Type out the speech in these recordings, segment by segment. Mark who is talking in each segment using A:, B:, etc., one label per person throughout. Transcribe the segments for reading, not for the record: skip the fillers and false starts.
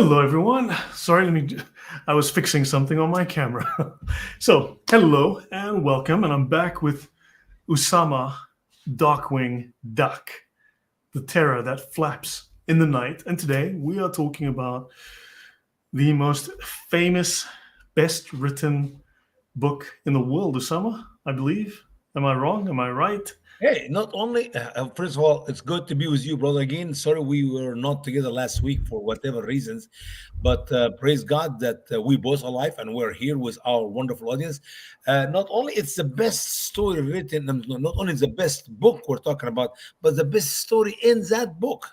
A: Hello, everyone. Sorry, I was fixing something on my camera. So, hello and welcome. And I'm back with Usama Darkwing Duck, the terror that flaps in the night. And today we are talking about the most famous, best written book in the world, Usama, I believe. Am I wrong? Am I right?
B: Hey, not only, first of all, it's good to be with you, brother, again. Sorry we were not together last week for whatever reasons, but praise God that we both are alive and we're here with our wonderful audience. Not only it's the best story written, not only the best book we're talking about, but the best story in that book,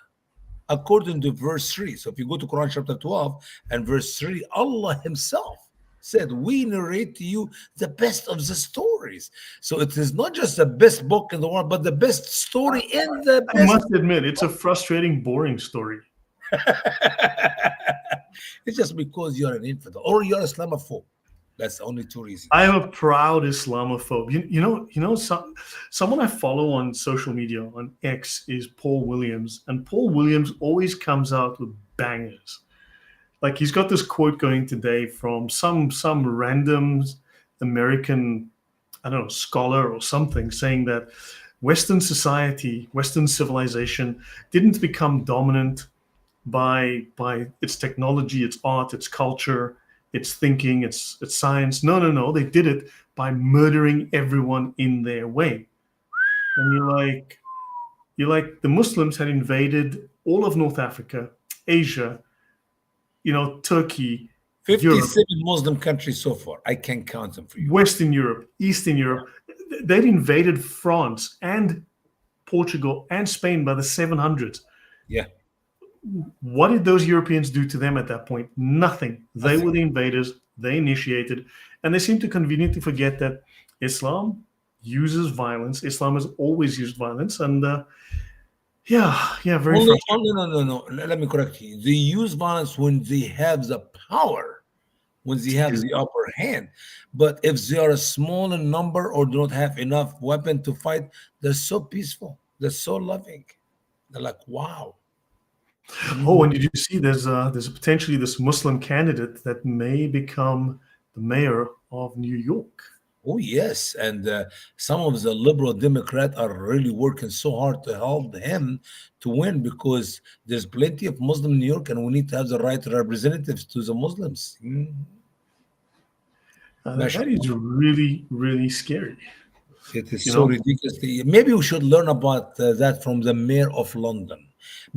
B: according to verse 3. So if you go to Quran chapter 12 and verse 3, Allah Himself said, we narrate to you the best of the stories. So it is not just the best book in the world, but the best story in the
A: I
B: best.
A: must admit, it's a frustrating, boring story.
B: It's just because you're an infidel or you're a Islamophobe. That's the only two
A: I am
B: reasons.
A: a proud Islamophobe. Someone I follow on social media on X is Paul Williams, and Paul Williams always comes out with bangers. Like he's got this quote going today from some random American, I don't know, scholar or something, saying that Western society, Western civilization didn't become dominant by its technology, its art, its culture, its thinking, its science. No, no, no. They did it by murdering everyone in their way. And you're like the Muslims had invaded all of North Africa, Asia, Turkey, Europe,
B: 57 Muslim countries so far. I can count them for you.
A: Western Europe, Eastern Europe. They'd invaded France and Portugal and Spain by the 700s.
B: Yeah,
A: What did those Europeans do to them at that point? Nothing. They were
B: nothing.
A: the invaders. They initiated, and they seem to conveniently forget that Islam uses violence. Islam has always used violence, and yeah, very frustrating.
B: No. Let me correct you. They use violence when they have the power, when they have the upper hand. But if they are a small in number or do not have enough weapon to fight, they're so peaceful. They're so loving. They're like, wow.
A: Oh,
B: Mhm.
A: and did you see there's potentially this Muslim candidate that may become the mayor of New York?
B: Oh, yes. And some of the liberal Democrats are really working so hard to help him to win because there's plenty of Muslim in New York and we need to have the right representatives to the Muslims.
A: That is
B: MashaAllah.
A: really, really scary.
B: It is
A: You
B: so
A: know,
B: ridiculous. Maybe we should learn about that from the mayor of London.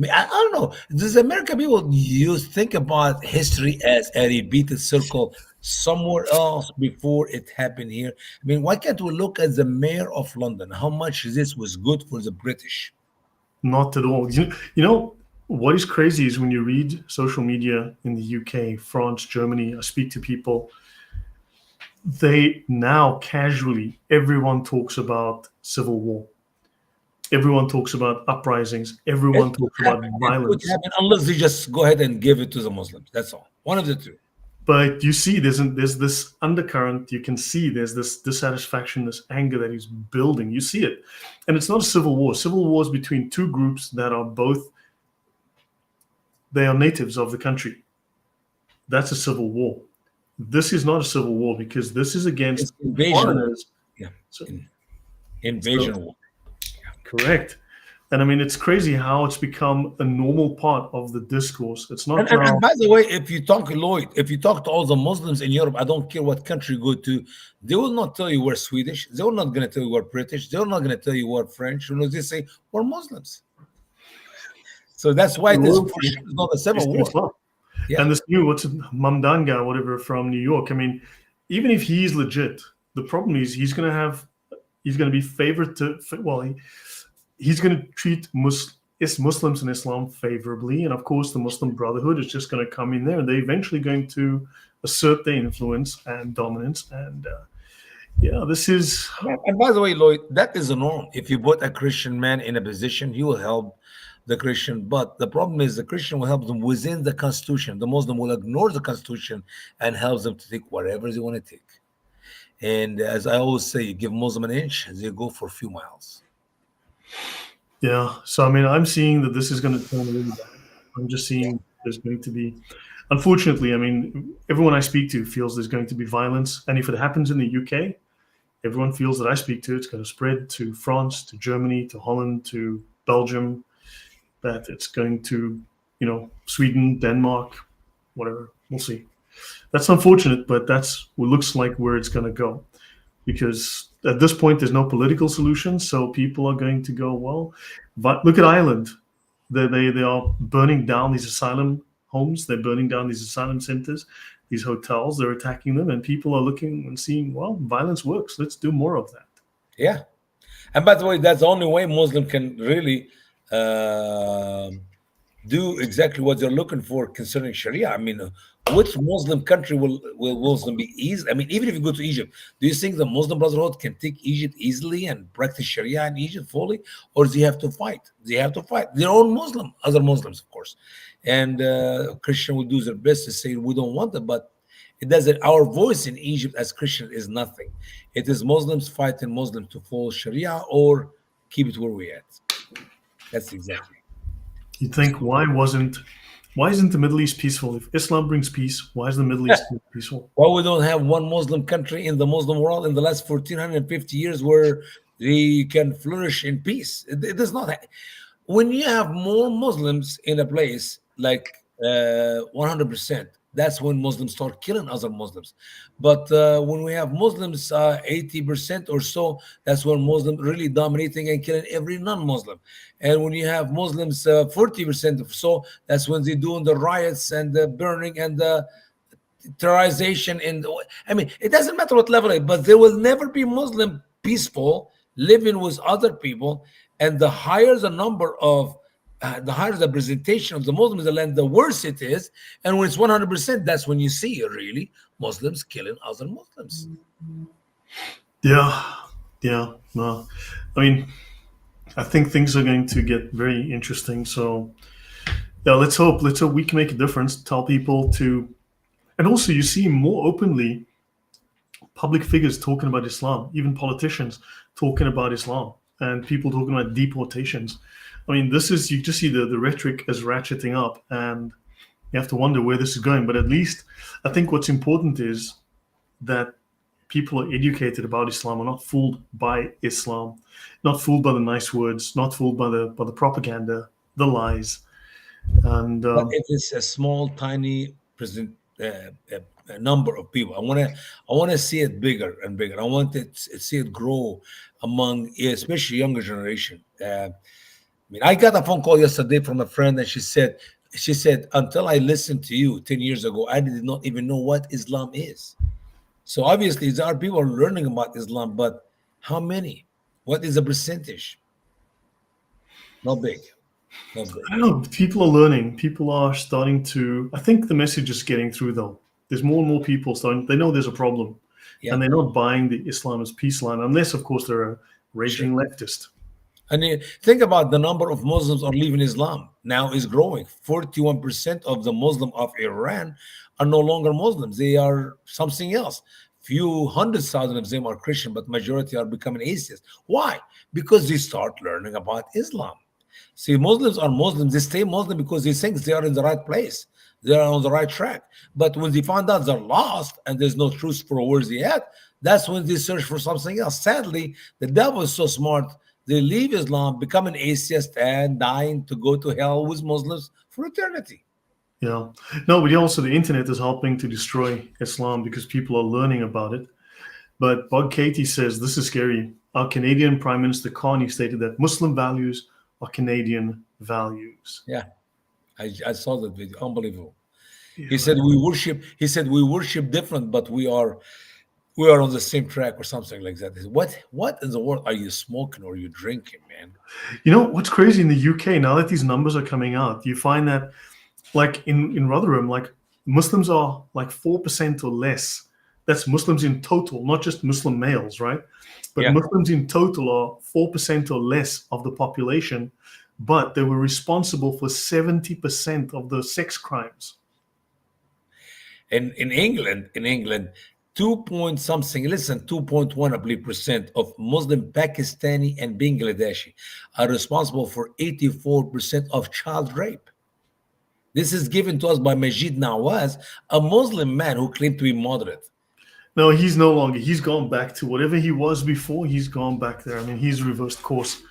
B: I don't know. Does American people use think about history as a repeated circle somewhere else before it happened here? I mean, why can't we look at the mayor of London? How much this was good for the British?
A: not at all. You know what is crazy is when you read social media in the UK, France, Germany. I speak to people. They now casually everyone talks about civil war. Everyone talks about uprisings.
B: It
A: Everyone
B: could
A: talks about
B: happen. It could
A: violence.
B: happen unless they just go ahead and give it to the Muslims. That's all. One of the two.
A: But you see, there's this undercurrent. You can see there's this dissatisfaction, this anger that is building. You see it, and it's not a civil war. Civil war is between two groups that are both they are natives of the country. That's a civil war. This is not a civil war because this is
B: It's
A: against
B: invasion war.
A: foreigners.
B: Yeah.
A: So, so
B: Invasion war.
A: correct. And I mean, it's crazy how it's become a normal part of the discourse. It's
B: And,
A: not
B: and, and
A: now
B: by the way, if you talk, Lloyd, if you talk to all the Muslims in Europe, I don't care what country you go to, they will not tell you we're Swedish. They're not going to tell you we're British. They're not going to tell you we're French. You know, they say we're Muslims. So that's why
A: the
B: this for
A: loyalty
B: sure is not a
A: is
B: civil
A: to
B: war.
A: Islam.
B: Yeah.
A: And this new what's it, Mamdanga, whatever, from New York. I mean, even if he's legit, the problem is he's going to be favored to well, he's going to treat Muslims and Islam favorably, and of course, the Muslim Brotherhood is just going to come in there, and they're eventually going to assert their influence and dominance. And yeah, this is
B: And by the way, Lloyd, that is a norm. If you put a Christian man in a position, he will help the Christian. But the problem is the Christian will help them within the Constitution. The Muslim will ignore the Constitution and helps them to take whatever they want to take. And as I always say, you give Muslim an inch, they go for a few miles.
A: yeah. So I mean, I'm seeing that this is going to turn really bad. I'm just seeing there's going to be. unfortunately, I mean, everyone I speak to feels there's going to be violence, and if it happens in the UK, everyone feels that I speak to, it's going to spread to France, to Germany, to Holland, to Belgium, that it's going to, Sweden, Denmark, whatever. We'll see. That's unfortunate, but that's what looks like where it's going to go. Because at this point, there's no political solution. So people are going to go, well, but look at Ireland. They are burning down these asylum homes. They're burning down these asylum centers, these hotels. They're attacking them, and people are looking and seeing, well, violence works. Let's do more of that.
B: Yeah. And by the way, that's the only way Muslim can really uh, do exactly what they're looking for concerning Sharia. I mean, which Muslim country will Muslim be easy? I mean, even if you go to Egypt, do you think the Muslim Brotherhood can take Egypt easily and practice Sharia in Egypt fully, or do you have to fight? They have to fight their own Muslim, other Muslims, of course, and Christian will do their best to say we don't want it, but it doesn't. Our voice in Egypt as Christian is nothing. It is Muslims fighting Muslims to follow Sharia or keep it where we at. That's exactly.
A: You think why isn't the Middle East peaceful? If Islam brings peace, why is the Middle East peaceful?
B: Why we don't have one Muslim country in the Muslim world in the last 1450 years where they can flourish in peace? It does not. When you have more Muslims in a place like 100%, that's when Muslims start killing other Muslims. But when we have Muslims 80% or so, that's when Muslims really dominating and killing every non-Muslim. And when you have Muslims 40% or so, that's when they're doing the riots and the burning and the terrorization. And I mean, it doesn't matter what level, but there will never be Muslim peaceful living with other people. And the higher the number of the higher the representation of the Muslims in the land, the worse it is. And when it's 100%, that's when you see really Muslims killing other Muslims.
A: Yeah, yeah. No, I mean, I think things are going to get very interesting. So yeah, let's hope. Let's hope we can make a difference. Tell people to, and also you see more openly public figures talking about Islam, even politicians talking about Islam, and people talking about deportations. I mean, this is you just see the rhetoric is ratcheting up, and you have to wonder where this is going. But at least I think what's important is that people are educated about Islam, are not fooled by Islam, not fooled by the nice words, not fooled by the propaganda, the lies, and
B: But it is a small, tiny present number of people. I want to see it bigger and bigger. I want to see it grow among, especially younger generation. I mean, I got a phone call yesterday from a friend, and she said, until I listened to you 10 years ago, I did not even know what Islam is. So obviously, there are people learning about Islam, but how many? What is the percentage? Not big. Not big.
A: I don't know. People are learning. People are starting to. I think the message is getting through, though. There's more and more people starting. They know there's a problem,
B: Yeah,
A: and they're not buying the Islam as peace line, unless, of course, they're a
B: sure.
A: raging leftist.
B: And think about the number of Muslims are leaving Islam now is growing. 41% of the Muslim of Iran are no longer Muslims. They are something else. Few hundred thousand of them are Christian, but majority are becoming atheists. Why? Because they start learning about Islam. See, Muslims are Muslims. They stay Muslim because they think they are in the right place. They are on the right track. But when they find out they're lost and there's no truth for where they at, that's when they search for something else. Sadly, the devil is so smart. They leave Islam, become an atheist, and dying to go to hell with Muslims for eternity.
A: Yeah. No, but also the internet is helping to destroy Islam because people are learning about it. But Bug Katie says this is scary. Our Canadian Prime Minister Carney stated that Muslim values are Canadian values.
B: Yeah, I saw that video. Unbelievable.
A: Yeah.
B: He said we worship. He said we worship different, but we are on the same track or something like that. What in the world are you smoking or you drinking, man?
A: You know what's crazy in the UK now that these numbers are coming out, you find that like in Rotherham, like Muslims are like 4% or less. That's Muslims in total, not just Muslim males, right? But
B: Yeah.
A: Muslims in total are 4% or less of the population, but they were responsible for 70% of the sex crimes.
B: In England, 2 point something, listen, 2.1, I believe, percent of Muslim Pakistani and Bangladeshi are responsible for 84% of child rape. This is given to us by Majid Nawaz, a Muslim man who claimed to be moderate.
A: No, he's no longer. He's gone back to whatever he was before. He's gone back there. I mean, he's reversed course.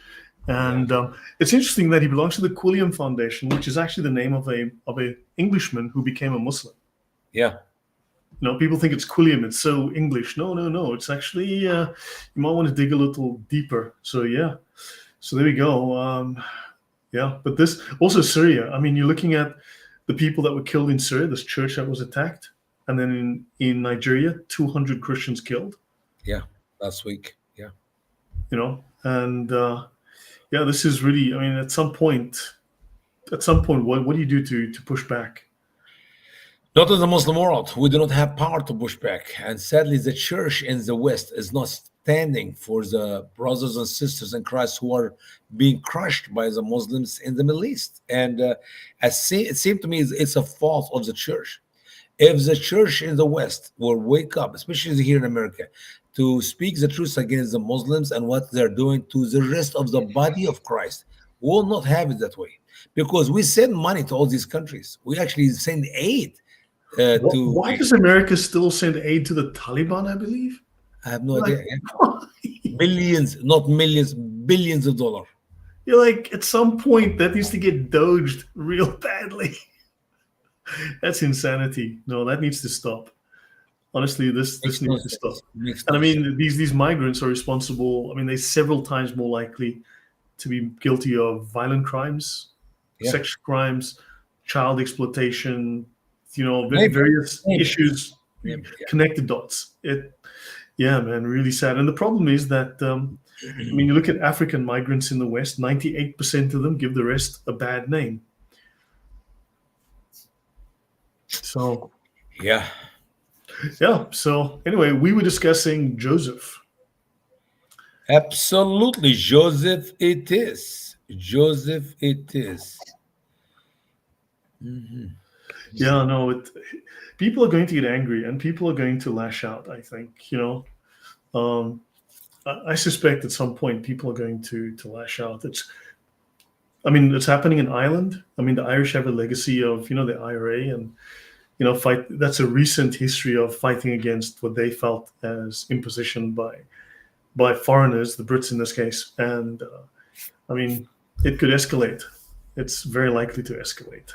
B: Yeah,
A: And it's interesting that he belongs to the Quilliam Foundation, which is actually the name of a Englishman who became a Muslim.
B: yeah.
A: People think it's Quilliam. It's so English. No, no, no. It's actually you might want to dig a little deeper. So yeah. So there we go. Yeah, but this also Syria. I mean, you're looking at the people that were killed in Syria. This church that was attacked, and then in Nigeria, 200 Christians killed.
B: Yeah, last week. Yeah.
A: And yeah, this is really. I mean, at some point, what do you do to push back?
B: Not in the Muslim world. We do not have power to push back. And sadly, the church in the West is not standing for the brothers and sisters in Christ who are being crushed by the Muslims in the Middle East. And it seemed to me it's a fault of the church. If the church in the West will wake up, especially here in America, to speak the truth against the Muslims and what they're doing to the rest of the body of Christ, we will not have it that way. Because we send money to all these countries. We actually send aid to.
A: Why does America still send aid to the Taliban? I believe.
B: I have no
A: Like,
B: idea. Billions, not millions, billions of dollars.
A: you're like, at some point that needs to get doged real badly. That's insanity. No, that needs to stop. Honestly, this
B: Makes no
A: needs to stop.
B: sense. Makes
A: And I
B: no sense.
A: mean, these migrants are responsible. I mean, they're several times more likely to be guilty of violent crimes,
B: Yeah.
A: sexual crimes, child exploitation.
B: Maybe.
A: Various
B: Maybe.
A: issues.
B: Maybe, yeah.
A: Connected dots. Yeah, man, really sad. And the problem is that I mean, you look at African migrants in the West. 98% of them give the rest a bad name. So
B: Yeah.
A: yeah. So anyway, we were discussing Joseph.
B: Absolutely. Joseph it is. Joseph it is. Mhm.
A: Yeah, no, people are going to get angry and people are going to lash out. I think um, I suspect at some point people are going to lash out. I mean, it's happening in Ireland. I mean, the Irish have a legacy of the IRA and fight. That's a recent history of fighting against what they felt as imposition by foreigners, the Brits in this case. And I mean, it could escalate. It's very likely to escalate.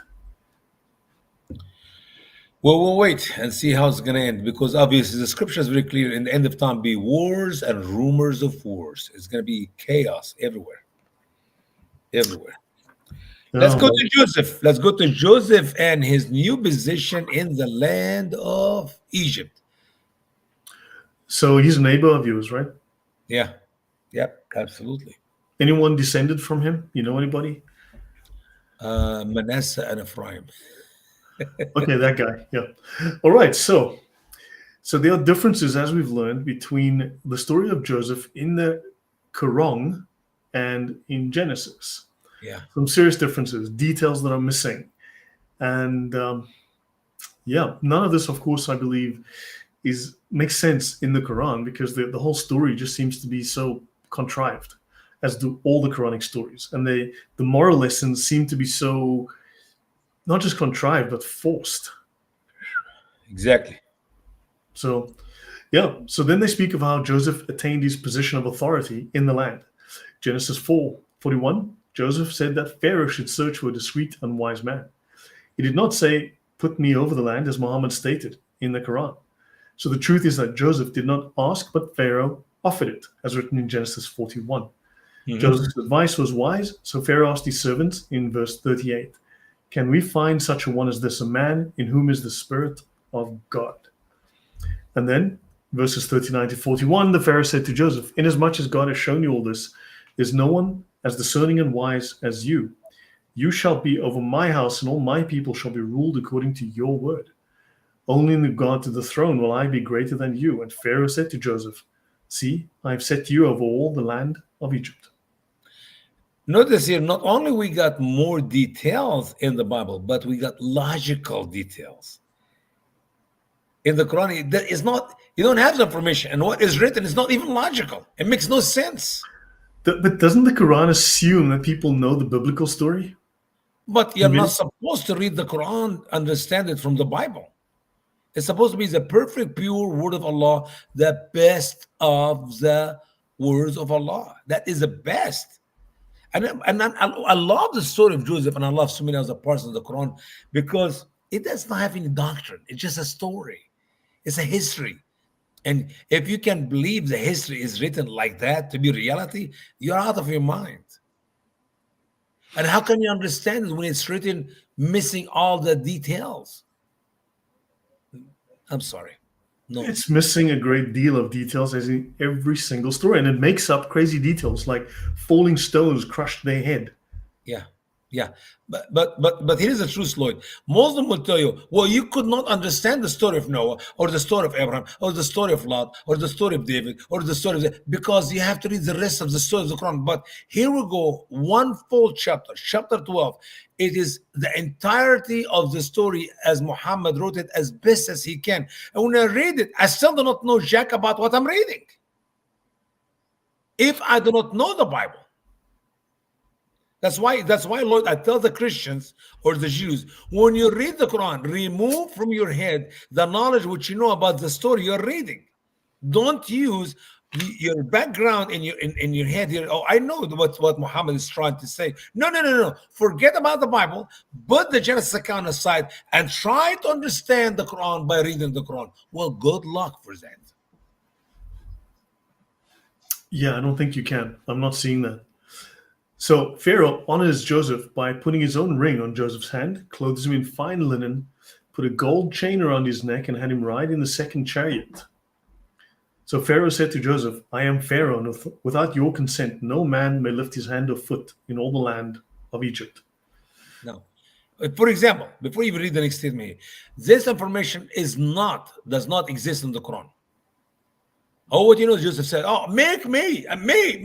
B: Well, we'll wait and see how it's going to end because obviously the scripture is very clear. In the end of time, be wars and rumors of wars. It's going to be chaos everywhere. Everywhere. Let's go to Joseph. Let's go to Joseph and his new position in the land of Egypt.
A: So he's a neighbor of yours, right?
B: Yeah. Yep. Absolutely.
A: Anyone descended from him? You know anybody?
B: Manasseh and Ephraim.
A: Okay, that guy. Yeah. All right. So there are differences, as we've learned, between the story of Joseph in the Quran and in Genesis.
B: Yeah.
A: Some serious differences, details that are missing. And yeah, none of this, of course, I believe, makes sense in the Quran because the whole story just seems to be so contrived, as do all the Quranic stories. And the moral lessons seem to be so not just contrived, but forced.
B: Exactly.
A: So, yeah. So then they speak of how Joseph attained his position of authority in the land. Genesis 4:41, Joseph said that Pharaoh should search for a discreet and wise man. He did not say, put me over the land, as Muhammad stated in the Quran. So the truth is that Joseph did not ask, but Pharaoh offered it, as written in Genesis 41.
B: Mhm.
A: Joseph's advice was wise, so Pharaoh asked his servants in verse 38, can we find such a one as this, a man in whom is the Spirit of God? And then, verses 39 to 41, the Pharaoh said to Joseph, inasmuch as God has shown you all this, there's no one as discerning and wise as you. You shall be over my house, and all my people shall be ruled according to your word. Only in regard to the throne will I be greater than you. And Pharaoh said to Joseph, see, I have set you over all the land of Egypt.
B: Notice here, not only we got more details in the Bible, but we got logical details. In the Quran, that is not, you don't have the information. And what is written is not even logical. It makes no sense.
A: But doesn't the Quran assume that people know the biblical story?
B: But
A: You
B: you're not
A: mean?
B: supposed to read the Quran, understand it from the Bible. It's supposed to be the perfect, pure word of Allah, the best of the words of Allah. That is the best. And I love the story of Joseph, and I love so many other parts of the Quran because it does not have any doctrine. It's just a story. It's a history. And if you can believe the history is written like that to be reality, you're out of your mind. And how can you understand it when it's written missing all the details? I'm sorry. No.
A: It's missing a great deal of details as in every single story, and it makes up crazy details like falling stones crushed their head.
B: Yeah, yeah. But here is the truth, Lloyd. Muslim will tell you, well, you could not understand the story of Noah or the story of Abraham or the story of Lot or the story of David or the story of because you have to read the rest of the story of the Quran. But here we go, one full chapter, chapter 12. It is the entirety of the story as Muhammad wrote it as best as he can. And when I read it, I still do not know jack about what I'm reading. If I do not know the Bible. That's why, Lord, I tell the Christians or the Jews, when you read the Quran, remove from your head the knowledge which you know about the story you're reading. Don't use your background in your head here. Oh, I know what Muhammad is trying to say. No, no, no, no. Forget about the Bible, put the Genesis account aside, and try to understand the Quran by reading the Quran. Well, good luck for that.
A: Yeah, I don't think you can. I'm not seeing that. So Pharaoh honors Joseph by putting his own ring on Joseph's hand, clothes him in fine linen, put a gold chain around his neck, and had him ride in the second chariot. So Pharaoh said to Joseph, I am Pharaoh, and without your consent, no man may lift his hand or foot in all the land of Egypt.
B: Now, for example, before you read the next statement here, this information does not exist in the Quran. Oh, what you know, Joseph said, oh, make me, make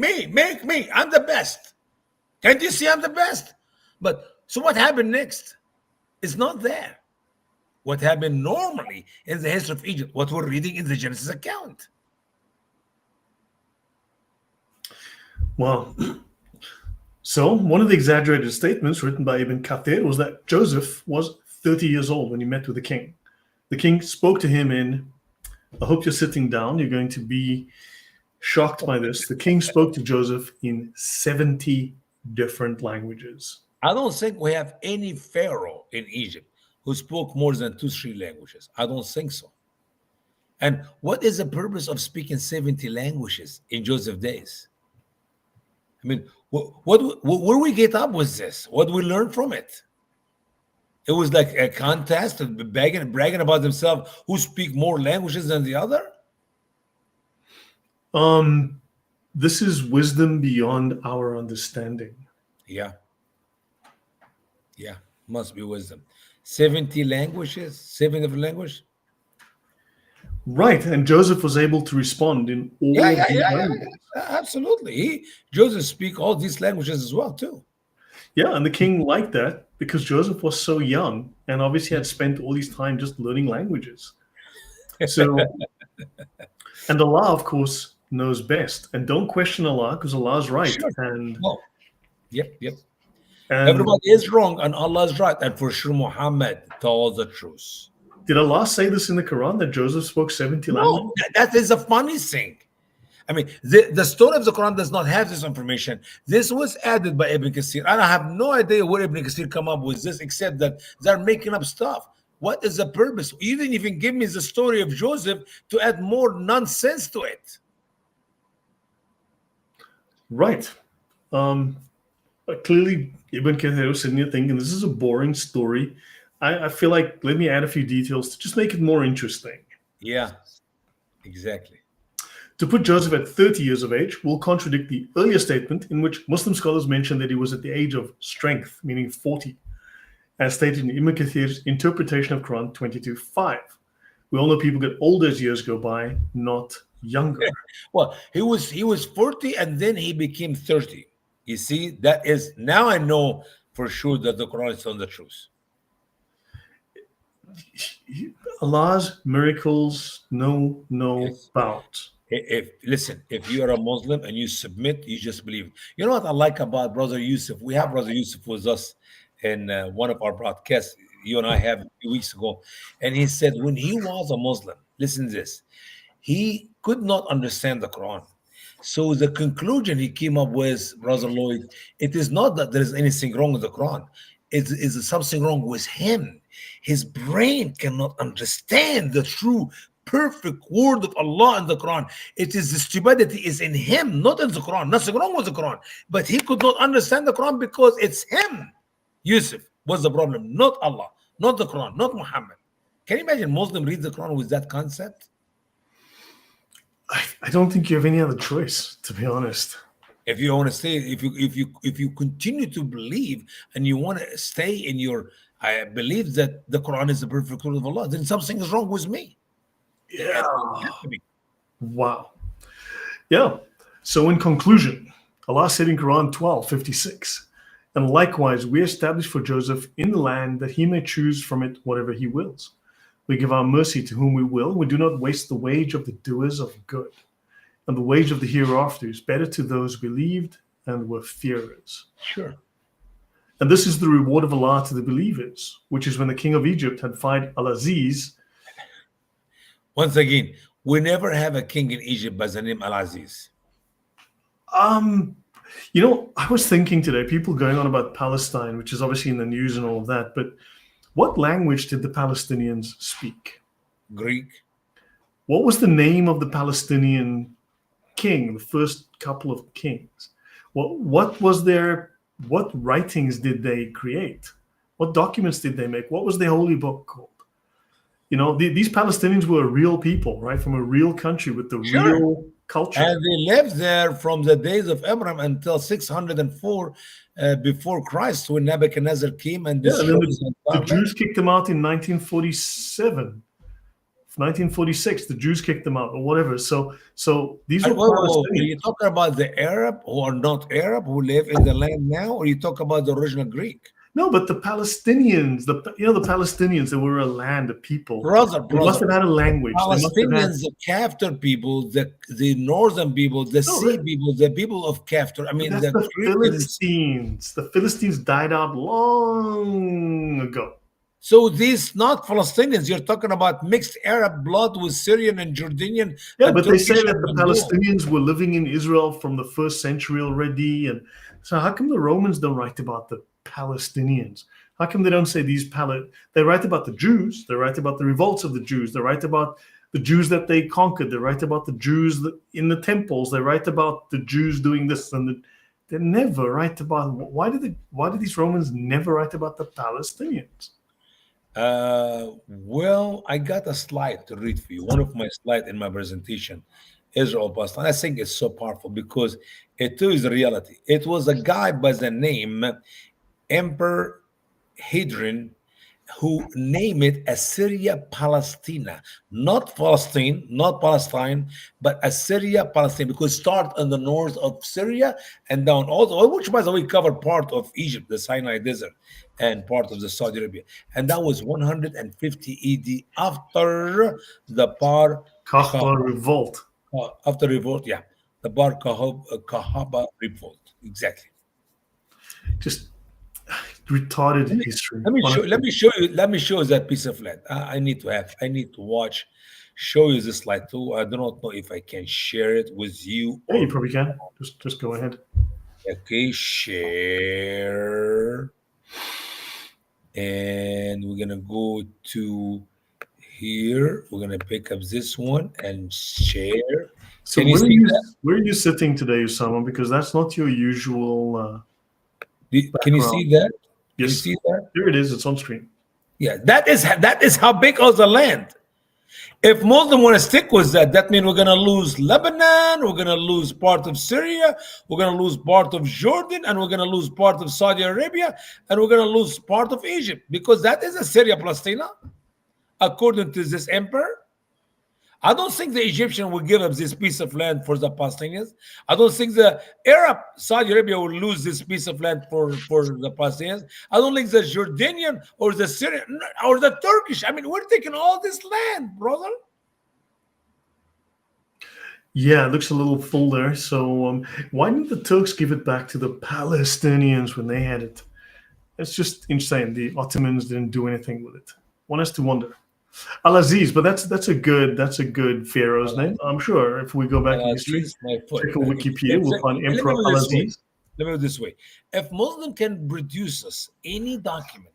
B: me. I'm the best. Can't you see I'm the best? But so what happened next? It's not there. What happened normally in the history of Egypt, what we're reading in the Genesis account.
A: Well, so one of the exaggerated statements written by Ibn Kathir was that Joseph was 30 years old when he met with the king. The king spoke to him in, I hope you're sitting down, you're going to be shocked by this. The king spoke to Joseph in 70 different languages.
B: I don't think we have any pharaoh in Egypt who spoke more than 2, 3 languages. I don't think so. And what is the purpose of speaking 70 languages in Joseph's days? I mean, where we get up with this? What do we learn from it? It was like a contest of bragging about themselves who speak more languages than the other?
A: This is wisdom beyond our understanding.
B: Yeah. Yeah, must be wisdom. 70 languages, 7 different languages.
A: Right, and Joseph was able to respond in
B: Yeah,
A: all
B: yeah,
A: these
B: yeah, yeah,
A: languages.
B: yeah. Absolutely. Joseph speak all these languages as well too.
A: Yeah, and the king liked that because Joseph was so young and obviously had spent all his time just learning languages. So, and Allah, of course, knows best. And don't question Allah because Allah is right.
B: Sure. No. Yep, yep.
A: And
B: Everybody is wrong and Allah is right. And for sure, Muhammad told the truth.
A: did Allah say this in the Quran that Joseph spoke 70
B: No,
A: languages?
B: that is a funny thing. I mean, the story of the Quran does not have this information. This was added by Ibn Kathir. And I have no idea where Ibn Kathir come up with this, except that they're making up stuff. What is the purpose? You didn't even give me the story of Joseph to add more nonsense to it.
A: Right. But clearly, Ibn Kathir was sitting here thinking, this is a boring story. I feel like, let me add a few details to just make it more interesting.
B: Yeah, exactly.
A: To put Joseph at 30 years of age will contradict the earlier statement in which Muslim scholars mention that he was at the age of strength, meaning 40, as stated in Ibn Kathir's interpretation of Quran 22:5. We all know people get older as years go by, not younger.
B: Well, he was 40 and then he became 30. You see, that is now I know for sure that the Quran is telling the truth.
A: Allah's miracles know no
B: Yes.
A: bounds.
B: If listen, if you are a Muslim and you submit, you just believe. You know what I like about Brother Yusuf? We have Brother Yusuf with us in one of our broadcasts you and I have a few weeks ago, and he said when he was a Muslim, listen to this, he could not understand the Quran. So the conclusion he came up with, Brother Lloyd, it is not that there is anything wrong with the Quran. It is something wrong with him. His brain cannot understand the true, perfect word of Allah in the Quran. It is the stupidity is in him, not in the Quran. Nothing wrong with the Quran. But he could not understand the Quran because it's him. Yusuf was the problem, not Allah, not the Quran, not Muhammad. Can you imagine Muslim read the Quran with that concept?
A: I don't think you have any other choice, to be honest.
B: If you want to stay, if you continue to believe and you want to stay in your, I believe that the Quran is the perfect word of Allah, then something is wrong with me.
A: Yeah.
B: It has to be.
A: Wow. Yeah. So in conclusion, Allah said in Quran 12:56, and likewise we established for Joseph in the land that he may choose from it whatever he wills. We give our mercy to whom we will. We do not waste the wage of the doers of good. And the wage of the hereafter is better to those who believed and were fearers.
B: Sure.
A: And this is the reward of Allah to the believers, which is when the king of Egypt had fight Al-Aziz.
B: Once again, we never have a king in Egypt by the name Al Aziz.
A: I was thinking today, people going on about Palestine, which is obviously in the news and all of that, but what language did the Palestinians speak?
B: Greek.
A: What was the name of the Palestinian king, the first couple of kings? What writings did they create? What documents did they make? What was their holy book called? These Palestinians were real people, right? From a real country with the
B: Sure.
A: real culture.
B: And they lived there from the days of Abraham until 604 before Christ, when Nebuchadnezzar came and
A: Yeah, and
B: destroyed
A: then
B: the
A: the Jews kicked them out in 1947. 1946, the Jews kicked them out or whatever. So these were
B: Are
A: Palestinians.
B: you talking about the Arab who are not Arab who live in the land now, or you talk about the original Greek?
A: No, but the Palestinians, the Palestinians, they were a land, a people.
B: Brother,
A: They must have had a language. They must have had,
B: Palestinians, the Kaftir people, the northern people, the
A: no,
B: sea people, the people of Kaftir. I mean,
A: that's
B: the
A: the
B: Cretans.
A: Philistines. The Philistines died out long ago.
B: So these not Palestinians. You're talking about mixed Arab blood with Syrian and Jordanian
A: Yeah,
B: and
A: but they say
B: Turkish
A: that
B: and
A: the
B: Mongol.
A: Palestinians were living in Israel from the first century already. And so how come the Romans don't write about the Palestinians? How come they don't say they write about the Jews, they write about the revolts of the Jews, they write about the Jews that they conquered, they write about the Jews in the temples, they write about the Jews doing this, and they never write about, why do these Romans never write about the Palestinians?
B: Well, I got a slide to read for you. One of my slides in my presentation, Israel Palestine. I think it's so powerful because it too is the reality. It was a guy by the name Emperor Hadrian who named it Assyria Palestina, not Palestine, not Palestine, but Assyria Palestine, because start in the north of Syria and down also, which by the way covered part of Egypt, the Sinai Desert, and part of the Saudi Arabia, and that was 150 AD after the Bar
A: Kahba revolt.
B: after revolt, yeah, the Bar Kahaba revolt, exactly.
A: Just retarded history.
B: Let me show you that piece of land. I need to watch, show you this slide too. I do not know if I can share it with you.
A: Yeah, you probably can. Just go ahead.
B: Okay, share. And we're gonna go to here. We're gonna pick up this one and share.
A: So
B: Can you see that?
A: where are you sitting today, Usama? Because that's not your usual
B: Can you see that? Can you
A: Yes,
B: see that?
A: here it is. It's on screen.
B: Yeah, that is how big of the land. If Muslim want to stick with that, that means we're going to lose Lebanon, we're going to lose part of Syria, we're going to lose part of Jordan, and we're going to lose part of Saudi Arabia, and we're going to lose part of Egypt, because that is a Syria Palestina, according to this emperor. I don't think the Egyptian will give up this piece of land for the Palestinians. I don't think the Arab Saudi Arabia will lose this piece of land for the Palestinians. I don't think the Jordanian or the Syrian or the Turkish. I mean, we're taking all this land, brother.
A: Yeah, it looks a little full there. So why didn't the Turks give it back to the Palestinians when they had it? It's just insane. The Ottomans didn't do anything with it. One has to wonder. Al Aziz, but that's a good pharaoh's name. I'm sure if we go back in history,
B: Aziz, my foot.
A: check on Wikipedia,
B: It's
A: we'll find
B: let me
A: Emperor
B: put it
A: Al
B: this way.
A: Aziz.
B: Let me put it this way. If Muslim can produce us any document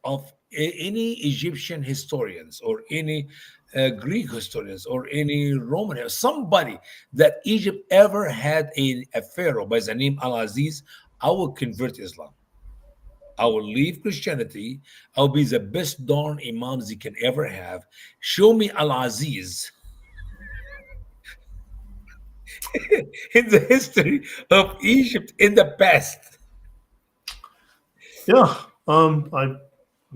B: of any Egyptian historians or any Greek historians or any Roman, somebody that Egypt ever had a pharaoh by the name Al Aziz, I will convert Islam. I will leave Christianity. I'll be the best darn imams you can ever have. Show me Al Aziz in the history of Egypt in the past.
A: Yeah, I'm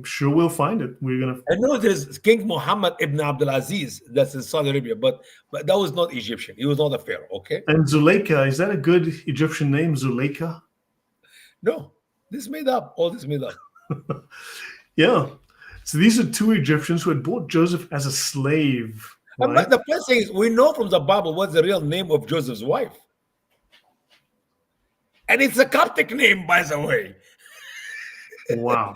A: sure we'll find it. We're gonna.
B: I know there's King Muhammad ibn Abdul Aziz that's in Saudi Arabia, but that was not Egyptian. He was not a pharaoh. Okay,
A: And Zuleika, is that a good Egyptian name, Zuleika?
B: no, this made up. All this made up.
A: Yeah. So these are two Egyptians who had bought Joseph as a slave,
B: And
A: right?
B: the first thing is, we know from the Bible what's the real name of Joseph's wife, and it's a Coptic name, by the way.
A: Wow.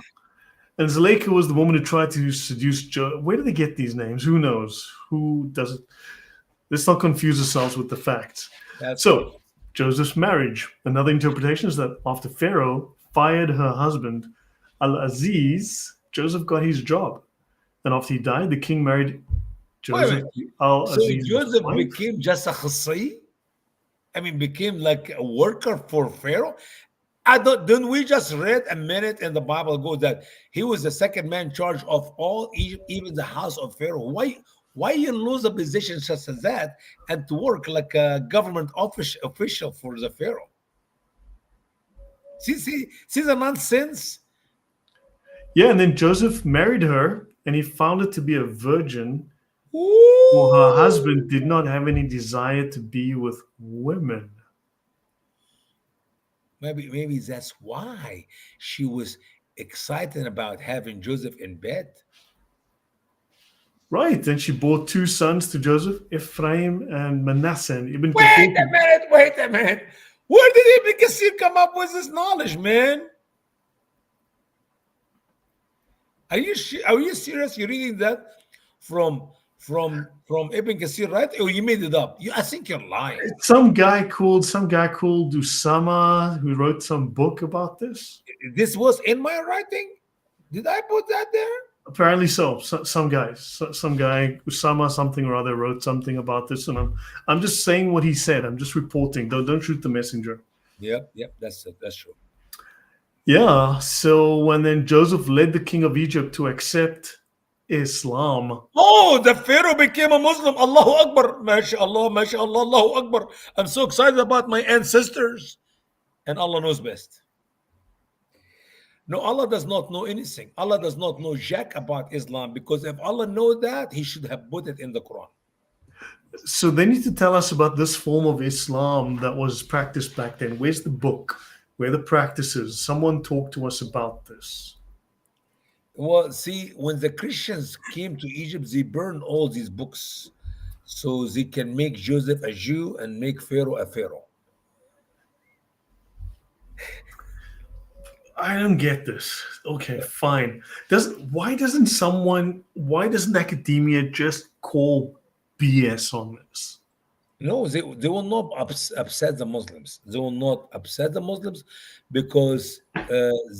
A: And Zuleika was the woman who tried to seduce Joseph. Where do they get these names? Who knows? Who does it? Let's not confuse ourselves with the facts.
B: That's right.
A: So, Joseph's marriage. Another interpretation is that after Pharaoh fired her husband, Al Aziz, Joseph got his job. And after he died, the king married
B: Wait a
A: Joseph
B: minute.
A: Al
B: So
A: Aziz's
B: Joseph
A: wife.
B: became just a khassi? I mean, became like a worker for Pharaoh. I don't. Didn't we just read a minute in the Bible ago that he was the second man in charge of all Egypt, even the house of Pharaoh? Why you lose a position such as that and to work like a government official for the Pharaoh? See the nonsense.
A: Yeah, and then Joseph married her, and he found her to be a virgin, for her husband
B: Ooh.
A: did not have any desire to be with women.
B: Maybe that's why she was excited about having Joseph in bed.
A: Right, and she bore two sons to Joseph, Ephraim and Manasseh. And Ibn
B: Wait
A: Kathir.
B: a minute, wait a minute. Where did Ibn Kassir come up with this knowledge, man? Are you serious? You're reading that from Ibn Kassir, right? Or you made it up? I think you're lying.
A: Some guy called Usama who wrote some book about this.
B: This was in my writing. Did I put that there?
A: Apparently so. Some guy Usama something or other wrote something about this, and I'm just saying what he said. I'm just reporting. Don't shoot the messenger.
B: Yep. That's it. That's true.
A: Yeah. So when then Joseph led the king of Egypt to accept Islam.
B: Oh, the Pharaoh became a Muslim. Allahu Akbar. MashaAllah, MashaAllah, Allahu Akbar. I'm so excited about my ancestors. And Allah knows best. No, Allah does not know anything. Allah does not know jack about Islam, because if Allah know that, He should have put it in the Quran.
A: So they need to tell us about this form of Islam that was practiced back then. Where's the book? Where are the practices? Someone talk to us about this.
B: Well, see, when the Christians came to Egypt, they burned all these books so they can make Joseph a Jew and make Pharaoh a Pharaoh.
A: I don't get this. Okay, fine. Why doesn't academia just call BS on this?
B: No, they will not upset the Muslims. They will not upset the Muslims because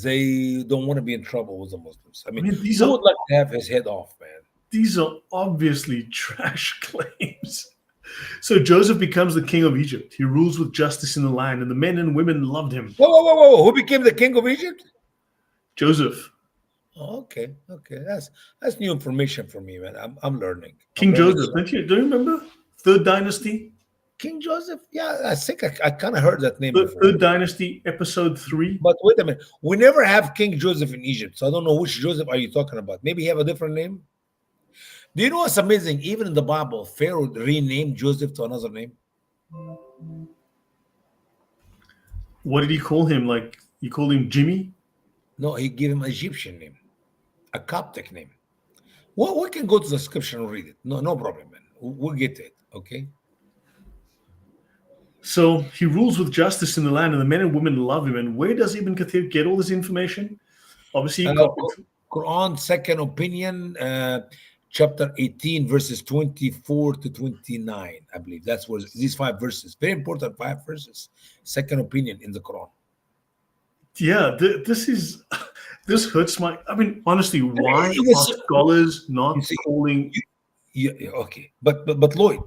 B: they don't want to be in trouble with the Muslims. I
A: I
B: mean,
A: mean,
B: who would like to have his head off, man?
A: these are obviously trash claims. So Joseph becomes the king of Egypt. He rules with justice in the land, and the men and women loved him.
B: Whoa. Who became the king of Egypt?
A: Joseph,
B: Oh, okay. That's new information for me, man. I'm learning. I'm
A: King
B: learning.
A: Joseph. Don't you remember? Third dynasty.
B: King Joseph? Yeah, I think I kind of heard that name
A: Third,
B: before.
A: third dynasty, episode 3.
B: But wait a minute. We never have King Joseph in Egypt, so I don't know which Joseph are you talking about. Maybe he have a different name? Do you know what's amazing? Even in the Bible, Pharaoh renamed Joseph to another name.
A: What did he call him? Like he called him Jimmy?
B: No, he gave him an Egyptian name, a Coptic name. Well, we can go to the scripture and read it. No problem, man. We'll get to it, okay?
A: So he rules with justice in the land, and the men and women love him. And where does Ibn Kathir get all this information? Obviously, he
B: Uh,
A: copied.
B: Quran, second opinion, chapter 18, verses 24 to 29. I believe that's where these five verses, very important five verses. Second opinion in the Quran.
A: Yeah, this is this hurts my. I mean, honestly,
B: And
A: why
B: it
A: are
B: was,
A: scholars
B: you
A: not
B: see,
A: calling?
B: yeah, okay, but Lloyd,